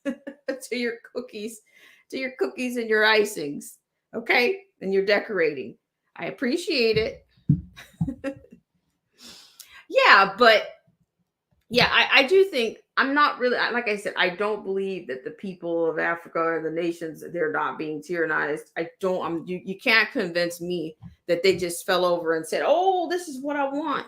to your cookies, and your icings. Okay? And your decorating. I appreciate it. Yeah, but yeah, I do think, I'm not really, like I said, I don't believe that the people of Africa and the nations, they're not being tyrannized. You can't convince me that they just fell over and said, "Oh, this is what I want."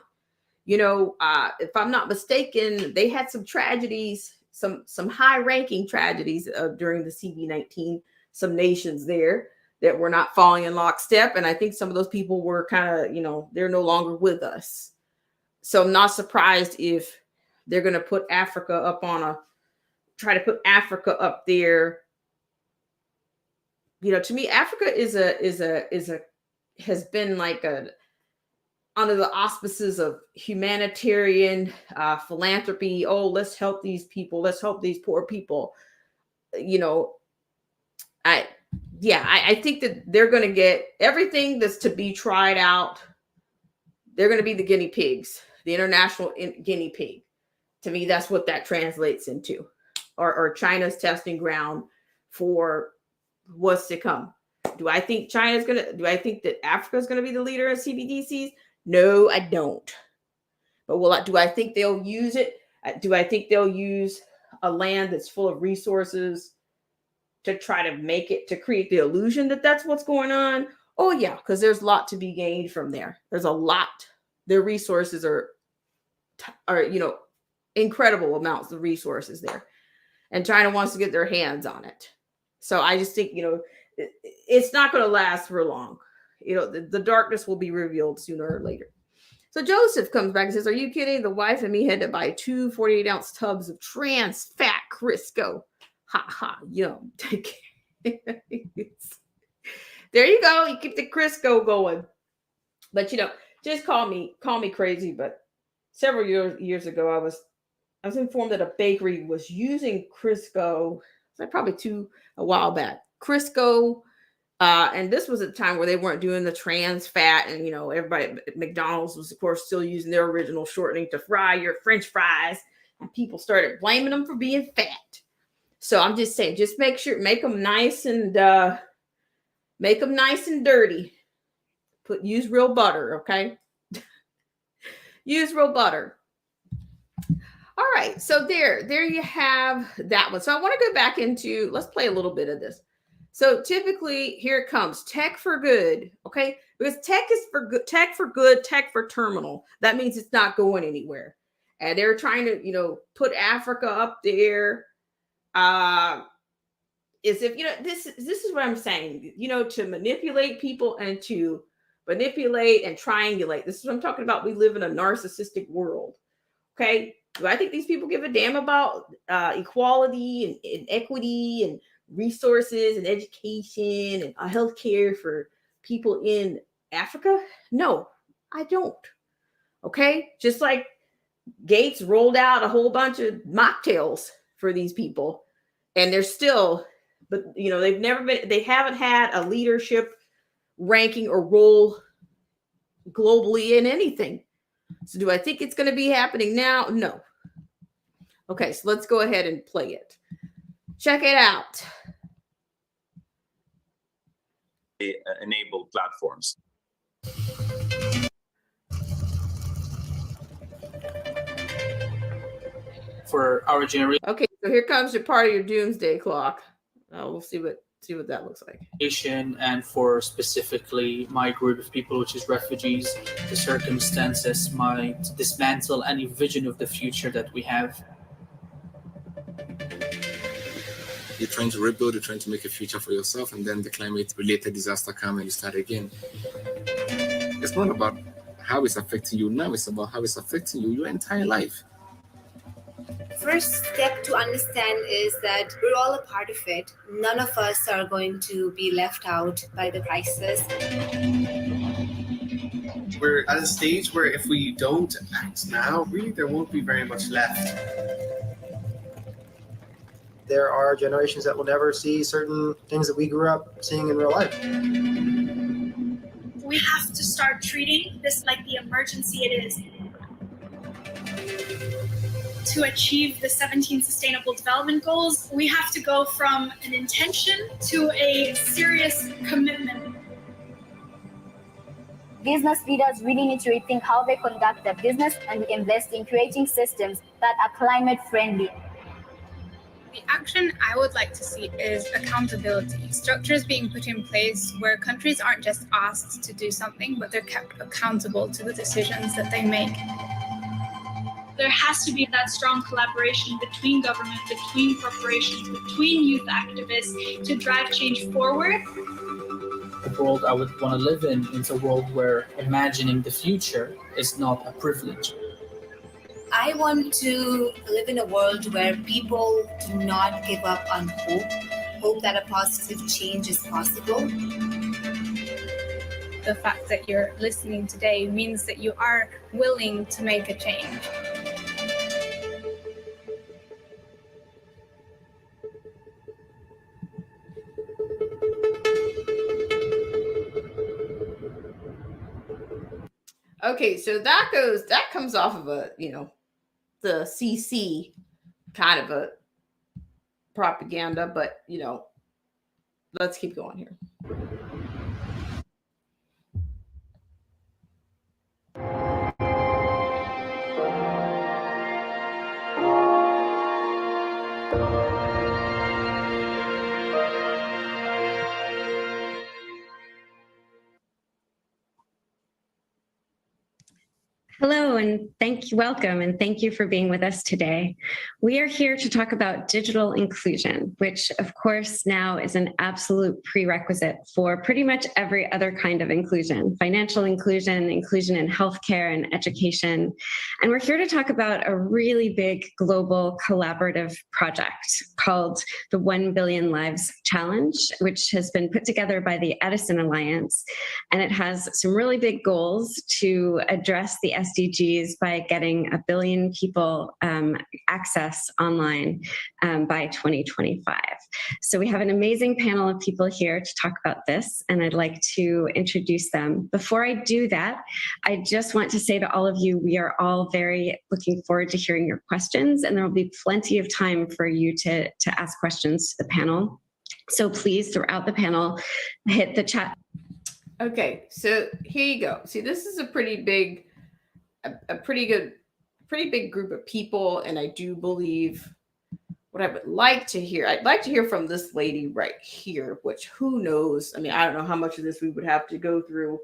If I'm not mistaken, they had some tragedies, some high-ranking tragedies during the CV-19, some nations there that were not falling in lockstep. And I think some of those people were kind of, they're no longer with us. So I'm not surprised if they're going to try to put Africa up there. To me, Africa has been like under the auspices of humanitarian philanthropy. Oh, let's help these people. Let's help these poor people. I think that they're going to get everything that's to be tried out. They're going to be the guinea pigs, the international guinea pig. To me, that's what that translates into, or China's testing ground for what's to come. Do I think that Africa is going to be the leader of CBDCs? No, I don't. But do I think they'll use it? Do I think they'll use a land that's full of resources to try to create the illusion that that's what's going on? Oh yeah, because there's a lot to be gained from there. There's a lot. Their resources are incredible amounts of resources there, and China wants to get their hands on it. So I just think it's not going to last for long. The darkness will be revealed sooner or later. So Joseph comes back and says, "Are you kidding? The wife and me had to buy 2 48-ounce tubs of trans fat Crisco. Ha ha, yum." There you go. You keep the Crisco going. But just call me crazy, but several years ago, I was informed that a bakery was using Crisco, probably a while back. Crisco, and this was a time where they weren't doing the trans fat, and everybody at McDonald's was, of course, still using their original shortening to fry your French fries, and people started blaming them for being fat. So I'm just saying, just make them nice and dirty. Use real butter, okay? Use real butter. All right, so there you have that one. So I want to go back into, let's play a little bit of this. So typically, here it comes, tech for good, okay? Because tech is for good, tech for terminal. That means it's not going anywhere. And they're trying to, put Africa up there. As if, this is what I'm saying, to manipulate people and to manipulate and triangulate. This is what I'm talking about. We live in a narcissistic world, okay? Do I think these people give a damn about equality and equity and resources and education and healthcare for people in Africa? No, I don't. Okay, just like Gates rolled out a whole bunch of mocktails for these people, and they're still, but they haven't had a leadership ranking or role globally in anything. So do I think it's going to be happening now? No. Okay, so let's go ahead and play it. Check it out. enabled platforms. For our generation. Okay, so here comes your part of your doomsday clock. We'll see what that looks like. And for specifically my group of people, which is refugees, the circumstances might dismantle any vision of the future that we have. You're trying to rebuild, you're trying to make a future for yourself, and then the climate-related disaster comes and you start again. It's not about how it's affecting you now, it's about how it's affecting you your entire life. First step to understand is that we're all a part of it. None of us are going to be left out by the crisis. We're at a stage where if we don't act now, really there won't be very much left. There are generations that will never see certain things that we grew up seeing in real life. We have to start treating this like the emergency it is. To achieve the 17 Sustainable Development Goals, we have to go from an intention to a serious commitment. Business leaders really need to rethink how they conduct their business and invest in creating systems that are climate friendly. The action I would like to see is accountability. Structures being put in place where countries aren't just asked to do something, but they're kept accountable to the decisions that they make. There has to be that strong collaboration between government, between corporations, between youth activists to drive change forward. The world I would want to live in is a world where imagining the future is not a privilege. I want to live in a world where people do not give up on hope that a positive change is possible. The fact that you're listening today means that you are willing to make a change. Okay, so that comes off of a, the CC kind of a propaganda, but let's keep going here. Hello, and welcome, and thank you for being with us today. We are here to talk about digital inclusion, which of course now is an absolute prerequisite for pretty much every other kind of inclusion: financial inclusion, inclusion in healthcare and education. And we're here to talk about a really big global collaborative project called the 1 Billion Lives Challenge, which has been put together by the Edison Alliance. And it has some really big goals to address the SDGs by getting 1 billion people access online by 2025. So we have an amazing panel of people here to talk about this, and I'd like to introduce them. Before I do that, I just want to say to all of you, we are all very looking forward to hearing your questions, and there will be plenty of time for you to ask questions to the panel. So please, throughout the panel, hit the chat. Okay, so here you go. See, this is a pretty big group of people, and I do believe what I would like to hear. I'd like to hear from this lady right here, which who knows? I mean, I don't know how much of this we would have to go through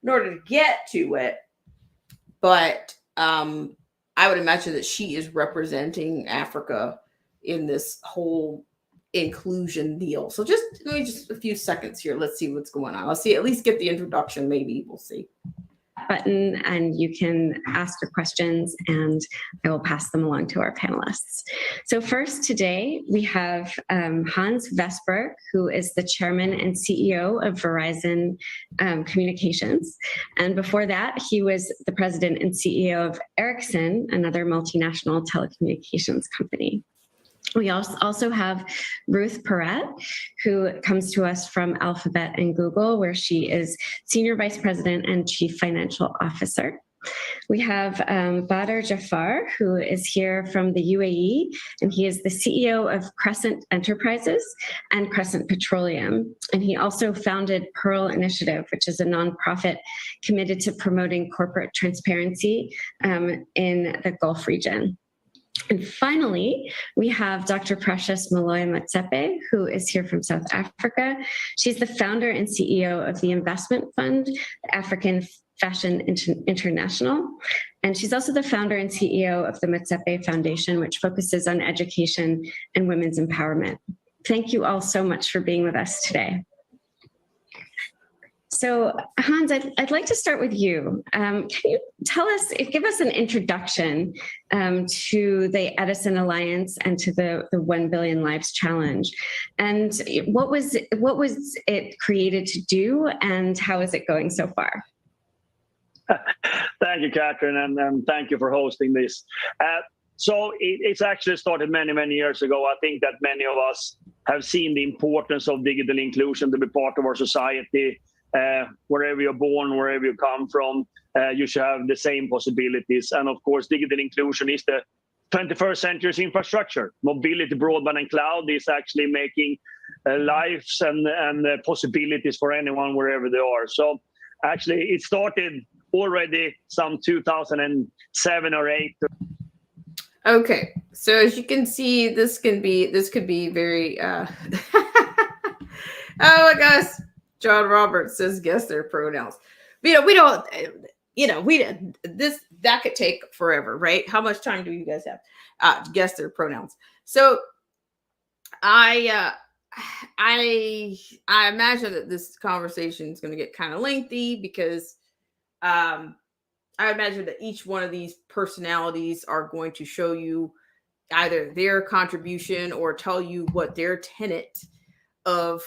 in order to get to it, but I would imagine that she is representing Africa in this whole inclusion deal. So just a few seconds here. Let's see what's going on. I'll see, at least get the introduction. Maybe we'll see. Button, and you can ask your questions, and I will pass them along to our panelists. So first today we have Hans Vestberg, who is the chairman and CEO of Verizon Communications. And before that, he was the president and CEO of Ericsson, another multinational telecommunications company. We also have Ruth Porat, who comes to us from Alphabet and Google, where she is Senior Vice President and Chief Financial Officer. We have Badr Jafar, who is here from the UAE, and he is the CEO of Crescent Enterprises and Crescent Petroleum. And he also founded Pearl Initiative, which is a nonprofit committed to promoting corporate transparency in the Gulf region. And finally, we have Dr. Precious Molloy Motsepe, who is here from South Africa. She's the founder and CEO of the investment fund, African Fashion International. And she's also the founder and CEO of the Motsepe Foundation, which focuses on education and women's empowerment. Thank you all so much for being with us today. So Hans, I'd like to start with you. Can you give us an introduction to the Edison Alliance and to the 1 Billion Lives Challenge? And what was it created to do, and how is it going so far? Thank you, Catherine, and thank you for hosting this. So it's actually started many, many years ago. I think that many of us have seen the importance of digital inclusion to be part of our society. Wherever you're born, wherever you come from, you should have the same possibilities. And of course, digital inclusion is the 21st century's infrastructure. Mobility, broadband, and cloud is actually making lives and possibilities for anyone wherever they are. So actually, it started already some 2007 or 8. Okay, so as you can see, this could be very. Oh my gosh. John Roberts says guess their pronouns. That could take forever, right? How much time do you guys have to guess their pronouns? So I imagine that this conversation is going to get kind of lengthy because I imagine that each one of these personalities are going to show you either their contribution or tell you what their tenet of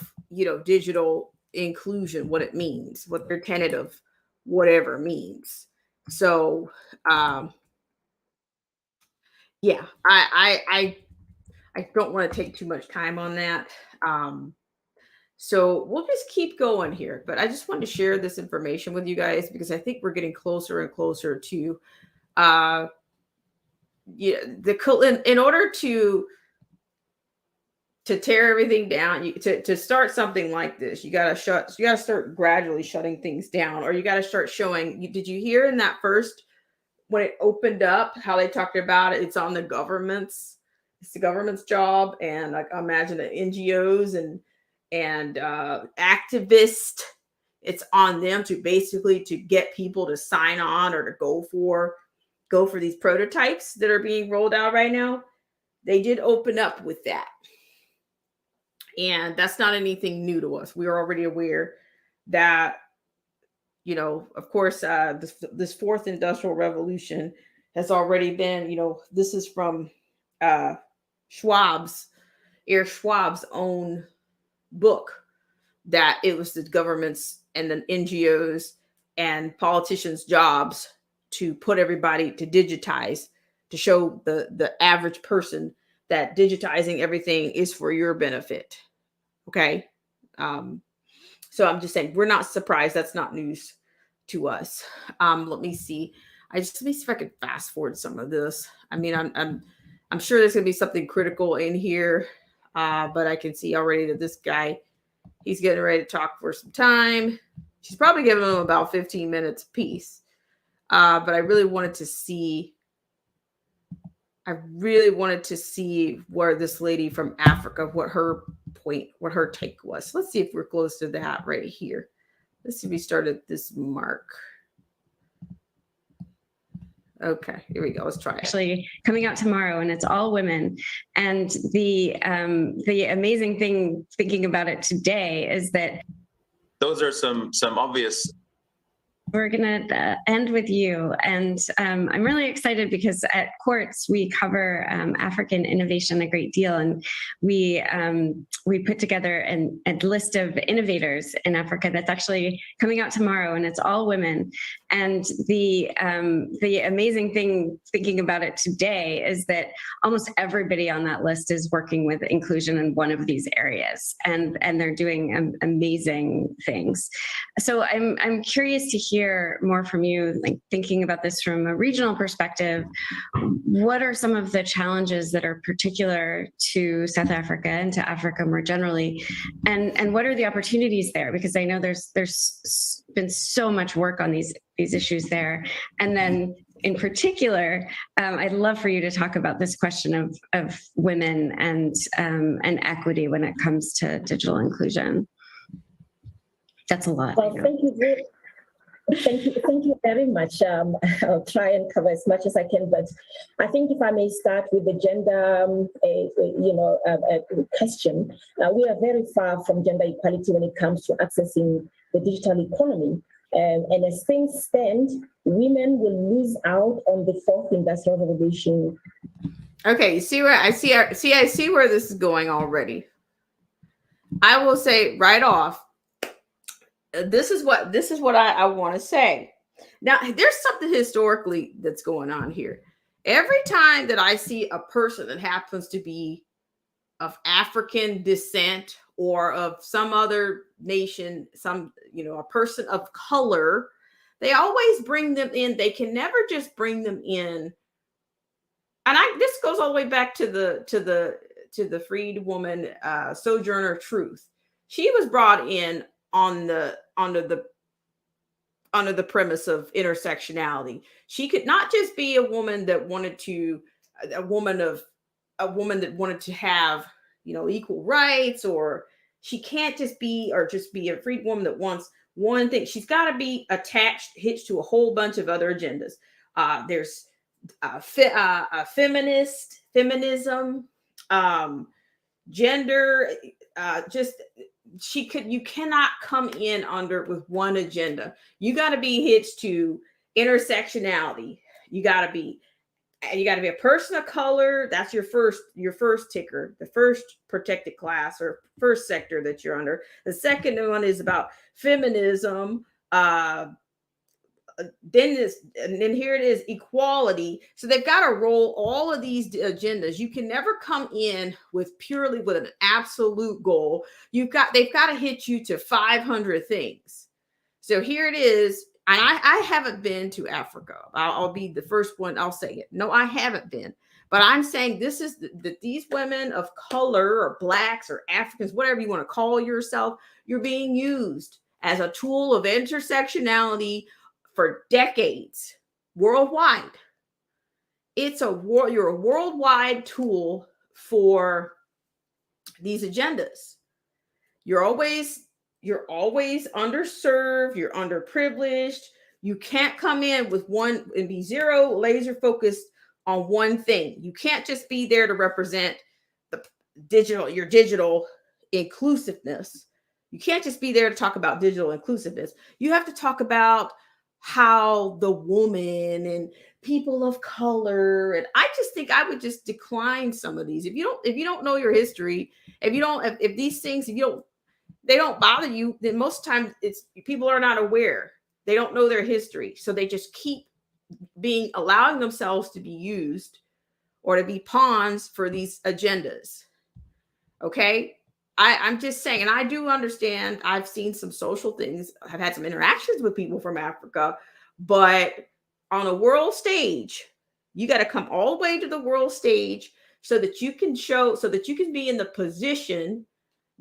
digital inclusion, what it means, what their tenet of whatever means. So I don't want to take too much time on that. So we'll just keep going here, but I just wanted to share this information with you guys because I think we're getting closer and closer to in order to tear everything down, to start something like this, you got to start gradually shutting things down, or you got to start showing. Did you hear in that first, when it opened up, how they talked about it? It's on the government's, it's the government's job. And like, imagine the NGOs and activists, it's on them to basically to get people to sign on or to go for these prototypes that are being rolled out right now. They did open up with that. And that's not anything new to us. We are already aware that, of course, this fourth industrial revolution has already been, this is from Schwab's own book, that it was the government's and the NGOs and politicians' jobs to put everybody to digitize, to show the average person that digitizing everything is for your benefit. Okay. So I'm just saying, we're not surprised. That's not news to us. Let me see. Let me see if I can fast forward some of this. I mean, I'm sure there's going to be something critical in here. But I can see already that this guy, he's getting ready to talk for some time. She's probably giving him about 15 minutes apiece. But I really wanted to see where this lady from Africa, what her take was. Let's see if we're close to that right here. Let's see if we start at this mark. Okay, here we go. Let's try it. Actually coming out tomorrow, and it's all women. And the amazing thing thinking about it today is that those are some obvious. We're going to end with you. And I'm really excited because at Quartz, we cover African innovation a great deal. And we put together a list of innovators in Africa that's actually coming out tomorrow, and it's all women. And the amazing thing thinking about it today is that almost everybody on that list is working with inclusion in one of these areas, and they're doing amazing things. So I'm curious to hear more from you, like thinking about this from a regional perspective. What are some of the challenges that are particular to South Africa and to Africa more generally, and what are the opportunities there? Because I know there's been so much work on these issues there. And then in particular, I'd love for you to talk about this question of women and equity when it comes to digital inclusion. That's a lot. Well, thank you very much. I'll try and cover as much as I can, but I think if I may start with the gender, question. We are very far from gender equality when it comes to accessing the digital economy. And as things stand, women will lose out on the fourth industrial revolution. Okay, you see where I see where this is going already. I will say right off, this is what I want to say. Now, there's something historically that's going on here. Every time that I see a person that happens to be of African descent or of some other nation, a person of color, they always bring them in. They can never just bring them in. And this goes all the way back to the freed woman, Sojourner Truth. She was brought in under the premise of intersectionality. She could not just be a woman that wanted to have, equal rights, or she can't just be a freed woman that wants one thing. She's got to be hitched to a whole bunch of other agendas. There's feminism, gender, you cannot come in with one agenda. You got to be hitched to intersectionality. You got to be a person of color. That's your first ticker, the first protected class or first sector that you're under. The second one is about feminism. Then here it is, equality. So they've got to roll all of these agendas. You can never come in with an absolute goal. They've got to hit you to 500 things. So here it is. And I haven't been to Africa. I'll be the first one. I'll say it. No, I haven't been. But I'm saying this is that these women of color or blacks or Africans, whatever you want to call yourself, you're being used as a tool of intersectionality for decades worldwide. You're a worldwide tool for these agendas. You're always underserved, you're underprivileged. You can't come in with one and be zero laser focused on one thing. You can't just be there to represent your digital inclusiveness. You can't just be there to talk about digital inclusiveness. You have to talk about how the woman and people of color, and I just think I would just decline some of these. If you don't know your history, if these things, they don't bother you, then most times people are not aware. They don't know their history. So they just keep allowing themselves to be used or to be pawns for these agendas. Okay. I'm just saying, and I do understand, I've seen some social things. I've had some interactions with people from Africa, but on a world stage, you got to come all the way to the world stage so that you can be in the position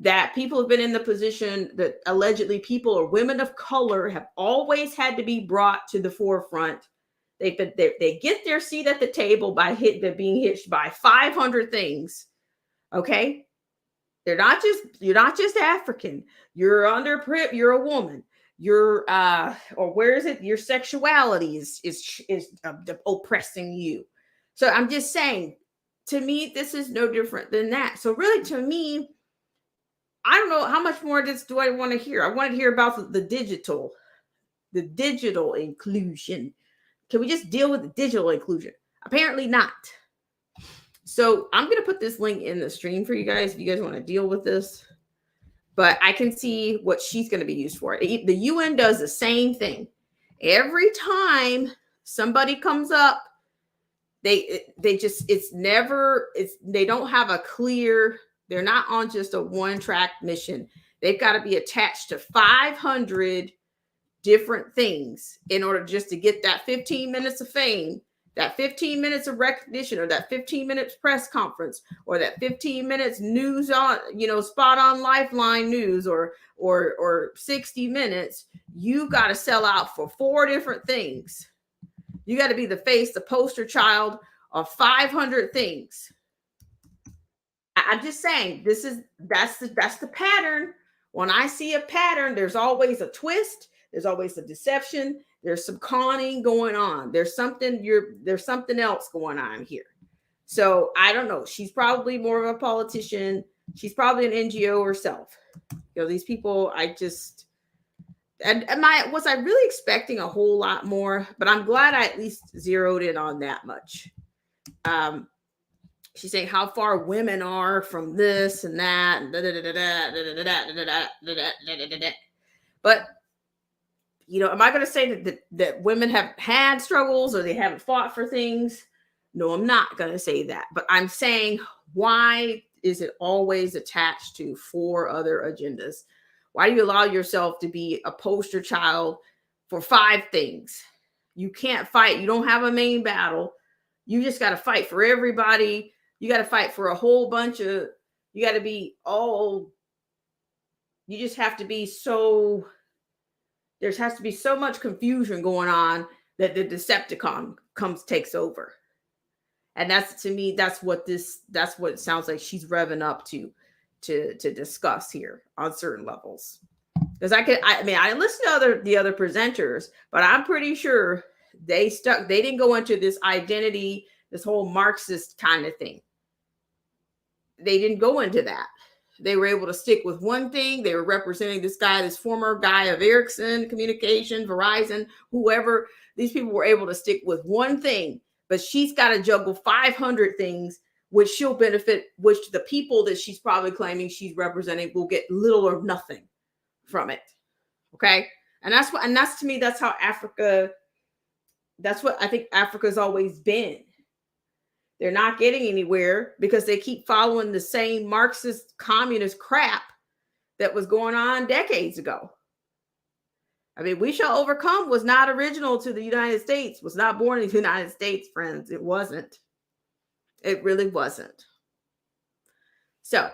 that people have been in the position that allegedly people or women of color have always had to be brought to the forefront. They get their seat at the table by being hitched by 500 things. Okay. You're not just African. You're you're a woman. Your sexuality is oppressing you. So I'm just saying, to me, this is no different than that. So really, to me, I don't know how much more of this do I want to hear. I want to hear about the digital inclusion. Can we just deal with the digital inclusion? Apparently not. So I'm going to put this link in the stream for you guys if you guys want to deal with this. But I can see what she's going to be used for. The UN does the same thing. every time somebody comes up, they just, they don't have a clear, they're not on just a one-track mission. They've got to be attached to 500 different things in order just to get that 15 minutes of fame, that 15 minutes of recognition, or that 15 minutes press conference, or that 15 minutes news on, spot on Lifeline news, or 60 minutes. You got to sell out for 4 different things. You got to be the face, the poster child of 500 things. I'm just saying, that's the pattern. When I see a pattern, there's always a twist. There's always a deception. There's some conning going on. There's something else going on here. So I don't know. She's probably more of a politician. She's probably an NGO herself. These people, was I really expecting a whole lot more? But I'm glad I at least zeroed in on that much. She's saying how far women are from this and that. But, am I going to say that women have had struggles or they haven't fought for things? No, I'm not going to say that. But I'm saying, why is it always attached to 4 other agendas? Why do you allow yourself to be a poster child for 5 things? You can't fight. You don't have a main battle. You just got to fight for everybody. You got to fight for a whole bunch of, you got to be all, you just have to be so, there has to be so much confusion going on that the Decepticon takes over. And that's, to me, that's what it sounds like she's revving up to discuss here on certain levels. Because I didn't listen to the other presenters, but I'm pretty sure they didn't go into this identity, this whole Marxist kind of thing. They didn't go into that. They were able to stick with one thing. They were representing this former guy of Ericsson Communication, Verizon, whoever. These people were able to stick with one thing, but she's got to juggle 500 things, which she'll benefit, which the people that she's probably claiming she's representing will get little or nothing from it. Okay. And that's to me, that's how Africa, that's what I think Africa's always been. They're not getting anywhere because they keep following the same Marxist communist crap that was going on decades ago. We Shall Overcome was not original to the United States, was not born in the United States, friends. It wasn't. It really wasn't. So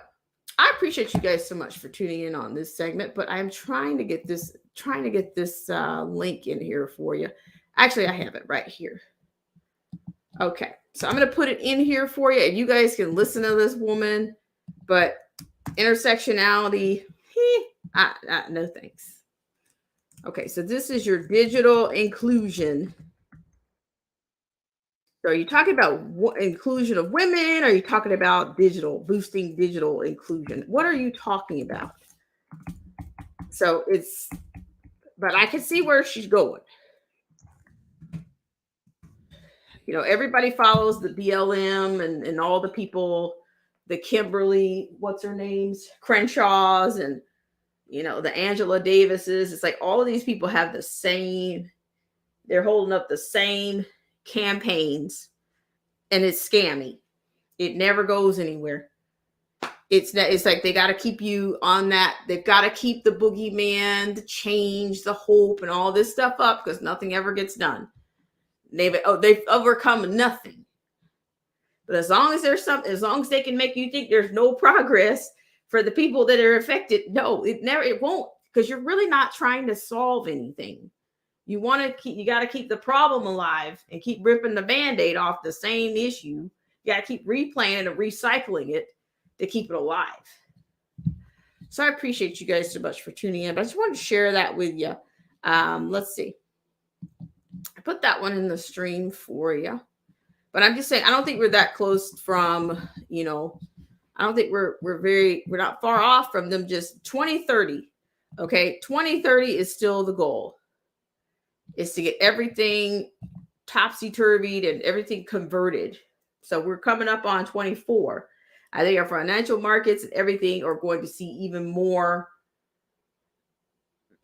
I appreciate you guys so much for tuning in on this segment, but I'm trying to get this link in here for you. Actually, I have it right here. Okay. So I'm going to put it in here for you, and you guys can listen to this woman, but intersectionality, no thanks. Okay, so this is your digital inclusion. So are you talking about inclusion of women? Are you talking about boosting digital inclusion? What are you talking about? So but I can see where she's going. Everybody follows the BLM and all the people, the Kimberly, what's her names, Crenshaws, and, the Angela Davises. It's like all of these people have they're holding up the same campaigns, and it's scammy. It never goes anywhere. It's like they got to keep you on that. They've got to keep the boogeyman, the change, the hope, and all this stuff up because nothing ever gets done. They've overcome nothing. But as long as they can make you think there's no progress for the people that are affected, no, it won't, because you're really not trying to solve anything. You got to keep the problem alive and keep ripping the Band-Aid off the same issue. You got to keep replaying and recycling it to keep it alive. So I appreciate you guys so much for tuning in, but I just wanted to share that with you. Let's see. I put that one in the stream for you, but I'm just saying, I don't think we're that close from, I don't think we're not far off from them. Just 2030. Okay. 2030 is still the goal, is to get everything topsy-turvied and everything converted. So we're coming up on 24. I think our financial markets and everything are going to see even more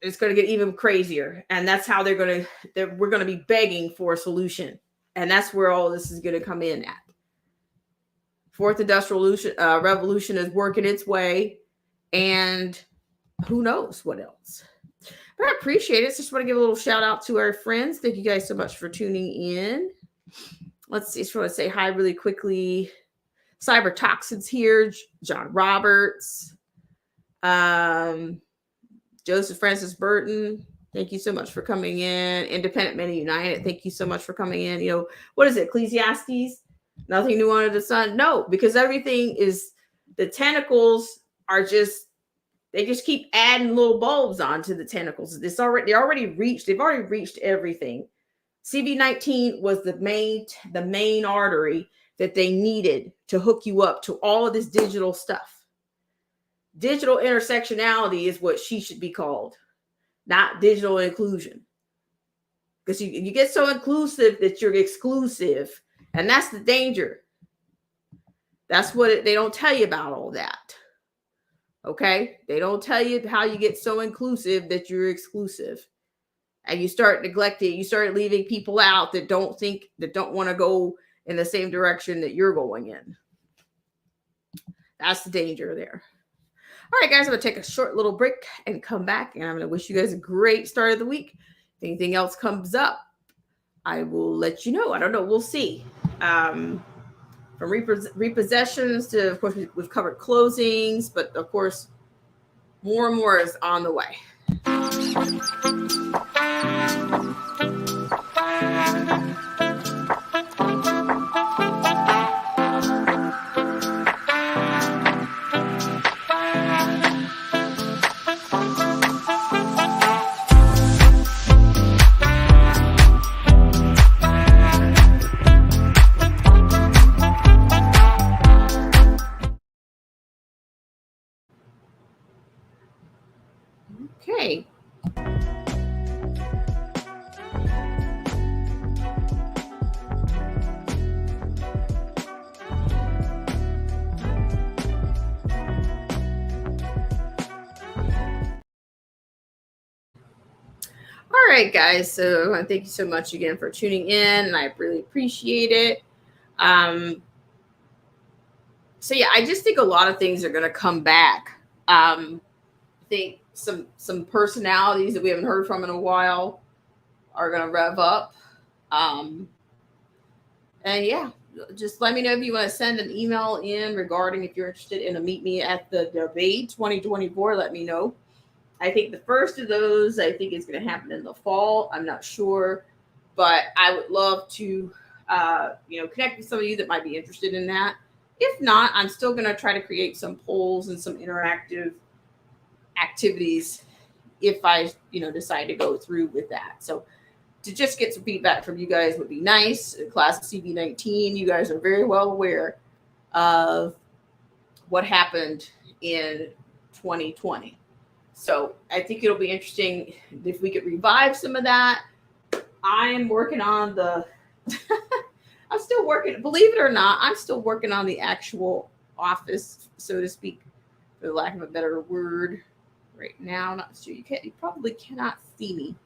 it's going to get even crazier. And that's how we're going to be begging for a solution. And that's where all this is going to come in at. Fourth Industrial Revolution is working its way. And who knows what else. But I appreciate it. Just want to give a little shout out to our friends. Thank you guys so much for tuning in. Let's see. Just want to say hi really quickly. Cyber Toxins here. John Roberts. Joseph Francis Burton, thank you so much for coming in. Independent Men United, thank you so much for coming in. You know, what is it? Ecclesiastes? Nothing new under the sun? No, because everything is, the tentacles are just, they just keep adding little bulbs onto the tentacles. They've already reached everything. CV19 was the main artery that they needed to hook you up to all of this digital stuff. Digital intersectionality is what she should be called, not digital inclusion. Because you get so inclusive that you're exclusive. And that's the danger. That's what they don't tell you about all that. Okay? They don't tell you how you get so inclusive that you're exclusive. And you start neglecting, you start leaving people out that don't want to go in the same direction that you're going in. That's the danger there. All right, guys, I'm going to take a short little break and come back, and I'm going to wish you guys a great start of the week. If anything else comes up, I will let you know. I don't know. We'll see. From repossessions to, of course, we've covered closings, but, of course, more and more is on the way. Okay. All right, guys. So I thank you so much again for tuning in, and I really appreciate it. So yeah, I just think a lot of things are going to come back. I think some personalities that we haven't heard from in a while are going to rev up. And yeah, just let me know if you want to send an email in regarding if you're interested in a Meet Me at the Debate 2024. Let me know. I think the first of those, I think is going to happen in the fall. I'm not sure, but I would love to, connect with some of you that might be interested in that. If not, I'm still going to try to create some polls and some interactive activities if I, decide to go through with that. So to just get some feedback from you guys would be nice. Class of CV19, you guys are very well aware of what happened in 2020. So I think it'll be interesting if we could revive some of that. I'm working on I'm still working, believe it or not, I'm still working on the actual office, so to speak, for the lack of a better word right now. Not sure you probably cannot see me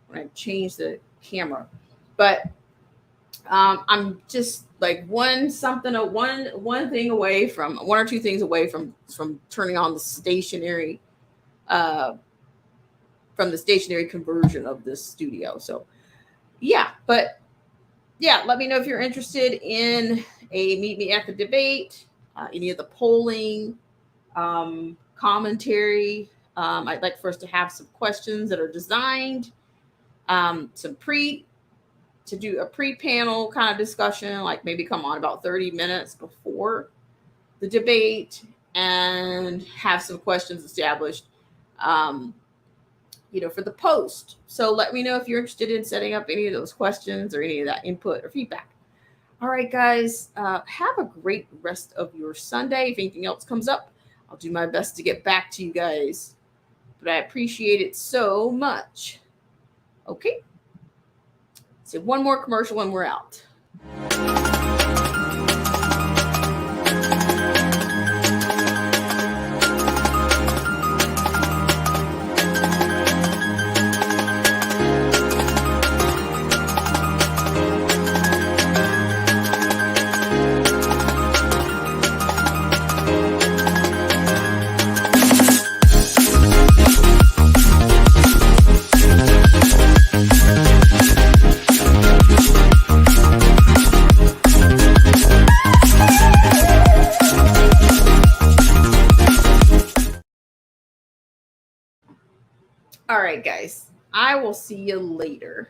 when I change the camera, but I'm just like one or two things away from turning on the stationary conversion of this studio. So yeah, but yeah, let me know if you're interested in a Meet Me at the Debate, any of the polling, commentary. I'd like for us to have some questions that are designed, to do a pre-panel kind of discussion, like maybe come on about 30 minutes before the debate and have some questions established, for the post. So let me know if you're interested in setting up any of those questions or any of that input or feedback. All right, guys, have a great rest of your Sunday. If anything else comes up, I'll do my best to get back to you guys, but I appreciate it so much. Okay. So one more commercial and we're out. All right, guys. I will see you later.